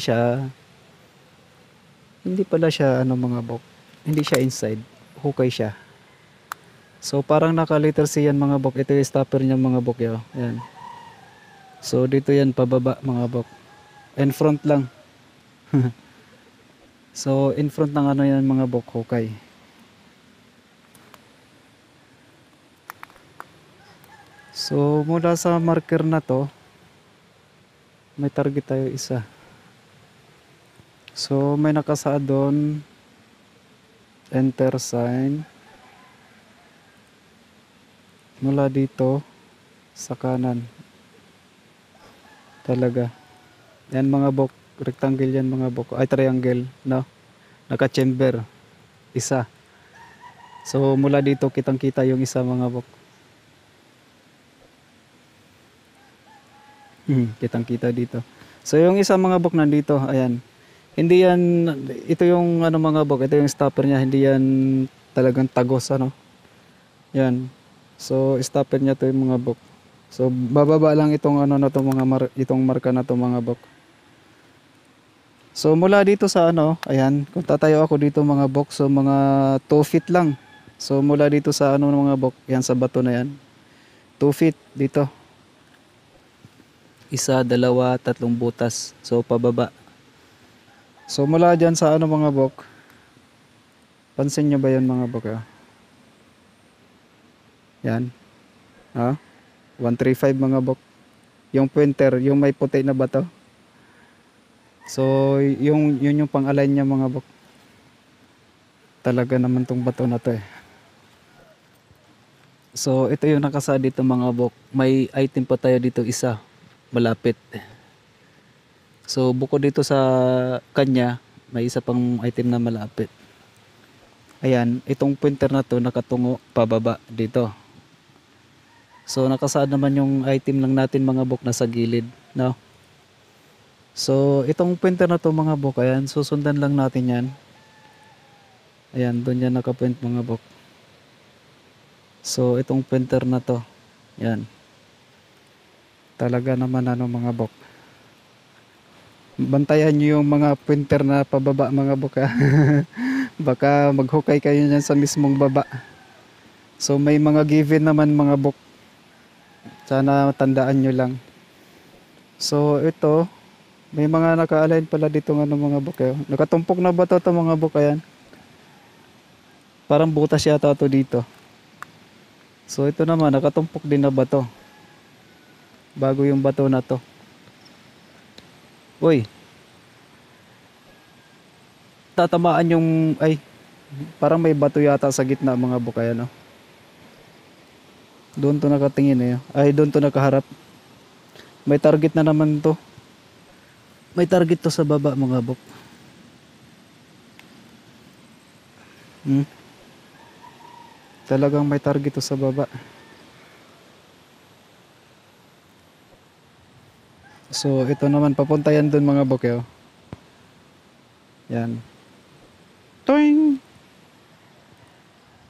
pala siya ano mga bok. Hindi siya inside. Hukay siya. So parang naka letter C yan mga bok. Ito yung stopper niya mga bok yo. Ayan. So dito yan pababa mga bok. In front lang. So in front ng ano yan mga bok, hukay. So mula sa marker na to, may target tayo isa. So may nakasaad doon, enter sign. Mula dito sa kanan. Talaga. Yan mga bok, rectangle yan mga bok. Ay triangle, no? Naka-chamber isa. So mula dito kitang-kita yung isa mga bok. Kitang-kita dito. So yung isa mga bok nandito, ayan. Hindi yan, ito yung ano mga bok, ito yung stopper niya, hindi yan talagang tagos ano. Yan. So stopper niya to yung mga bok. So bababa lang itong ano na to mga itong marka na to mga bok. So mula dito sa ano, ayan, kung tatayo ako dito mga bok, so mga 2 feet lang. So mula dito sa ano mga bok, yan sa bato na yan. 2 feet dito. Isa, dalawa, tatlong butas. So pababa. So mula dyan sa ano mga bok, pansin nyo ba yan mga bok? Yan. Ha? 135 mga bok. Yung pointer, yung may puti na bato. So yun yung pang-align niya mga bok. Talaga naman tong bato na to eh. So ito yung nakasa dito mga bok. May item pa tayo dito isa. Malapit. So bukod dito sa kanya, may isa pang item na malapit. Ayan, itong pointer na to nakatungo pababa dito. So nakasaad naman yung item lang natin mga bok na sa gilid, no? So itong pointer na to mga bok, ayan, susundan lang natin yan. Ayan, doon yan nakapoint mga bok. So itong pointer na to, yan. Talaga naman ano mga bok. Bantayan nyo yung mga pointer na pababa mga bok ha. Baka maghukay kayo niyan sa mismong baba. So may mga given naman mga bok. Sana tandaan nyo lang. So ito, may mga naka-align pala dito ng ano mga bok. Nakatumpok na ba ito mga bok? Ayan. Parang butas yata ito dito. So ito naman, nakatumpok din na ba ito? Bago yung bato na to. Uy. Tatamaan yung, ay, parang may bato yata sa gitna mga bok. Ayan, no? Doon to nakatingin eh. Ay, doon to nakaharap. May target na naman to. May target to sa baba mga bok. Talagang may target to sa baba. So ito naman papunta yan doon mga bok. Yan. Toing!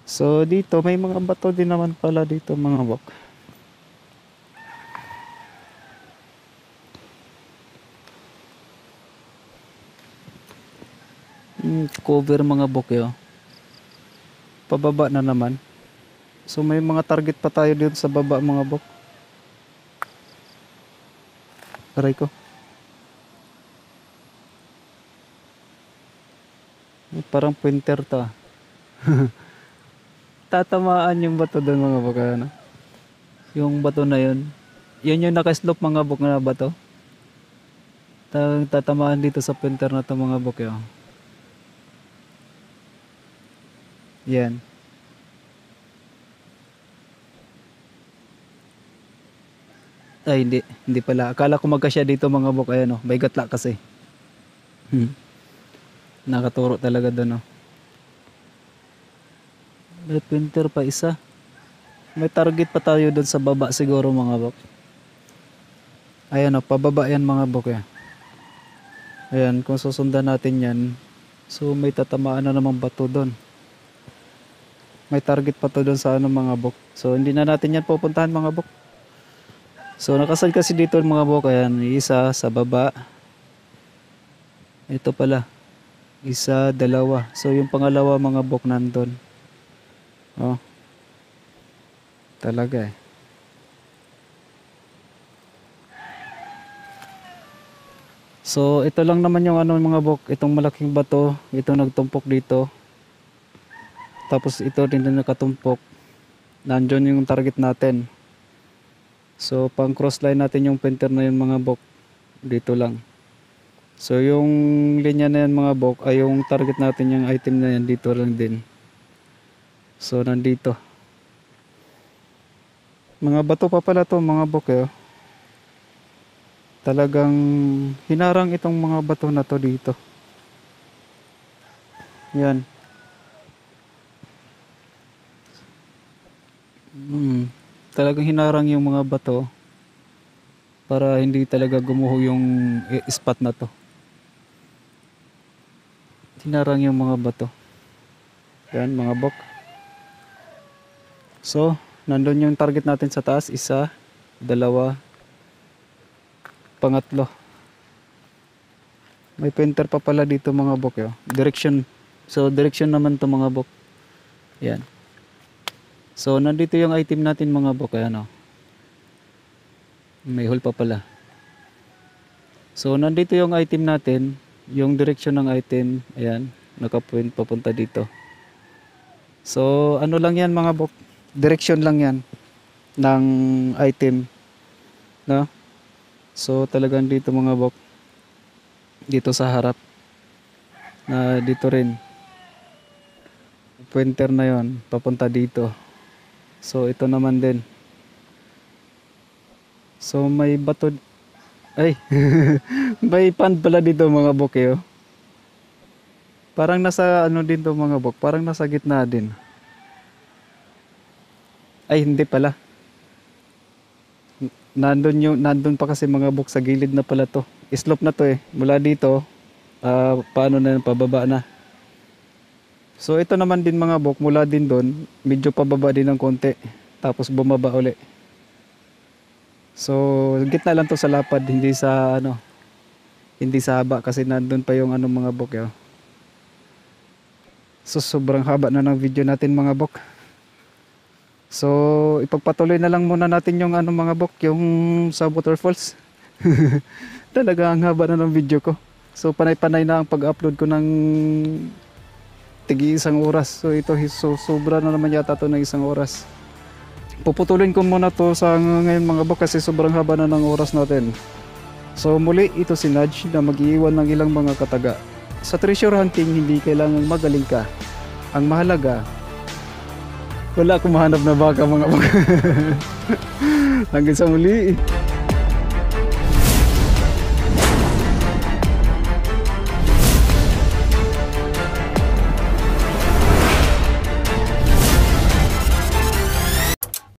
So dito may mga bato din naman pala dito mga bok. Cover mga bok pababa na naman. So may mga target pa tayo dito sa baba mga bok. Aray ko. Parang pointer to. Tatamaan yung bato doon mga bok. Ano? Yung bato na yun. Yun yung nakaslope mga bok na bato. Tatamaan dito sa pointer na to mga bok. Yan. Ay hindi pala. Akala ko magkasya dito mga bok. Ayan may gatla kasi. Nakaturo talaga doon May pointer pa isa. May target pa tayo doon sa baba siguro mga bok. Ayan pababa yan mga bok Ayan, kung susundan natin yan. So may tatamaan na namang bato doon. May target pa to doon sa mga bok. So hindi na natin yan pupuntahan mga bok. So nakasad kasi dito mga bok. Ayan, isa sa baba. Ito pala. Isa, dalawa. So yung pangalawa mga bok nandun. Talaga eh. So ito lang naman yung ano mga bok, itong malaking bato, ito nagtumpok dito. Tapos ito din na nakatumpok. Nandiyon yung target natin. So pang crossline natin yung painter na yun mga bok. Dito lang. So yung linya na yan mga bok ay yung target natin yung item na yan dito lang din. So nandito. Mga bato pa pala to mga bok eh. Talagang hinarang itong mga bato na to dito. Yan. Talagang hinarang yung mga bato para hindi talaga gumuho yung spot na to. Hinarang yung mga bato. Yan mga bok. So, nandun yung target natin sa taas. 1, 2, 3. May painter pa pala dito mga bok. Yo. Direction. So, direction naman to mga bok. Yan. So, nandito yung item natin mga bok. Ayan o. May hole pa pala. So, nandito yung item natin. Yung direction ng item. Ayan. Nakapoint papunta dito. So, ano lang yan mga bok. Direction lang yan. Ng item. No? So, talagang dito mga bok. Dito sa harap. Na dito rin. Pointer na yon papunta dito. So ito naman din. So may bato. Ay. May pond pala dito mga bok eh. Parang nasa ano din to mga bok. Parang nasa gitna din. Ay hindi pala. Nandun pa kasi mga bok sa gilid na pala to. Slope na to eh. Mula dito paano na pababa na. So ito naman din mga bok, mula din doon, medyo pababa din ng konti. Tapos bumaba uli. So gitna lang to sa lapad, hindi sa ano, hindi sa haba kasi nandun pa yung ano mga bok. Yo. So sobrang haba na ng video natin mga bok. So ipagpatuloy na lang muna natin yung ano mga bok, yung sa waterfalls. Talaga ang haba na ng video ko. So panay-panay na ang pag-upload ko ng tigi 1 oras. So ito sobra na naman yata to ng 1 oras. Puputulin ko muna to sa ngayon mga bok kasi sobrang haba na ng oras natin. So muli ito si Nudge na mag-iiwan ng ilang mga kataga. Sa treasure hunting hindi kailangang magaling ka. Ang mahalaga, wala akong mahanap na baka mga bok. Hanggang sa muli.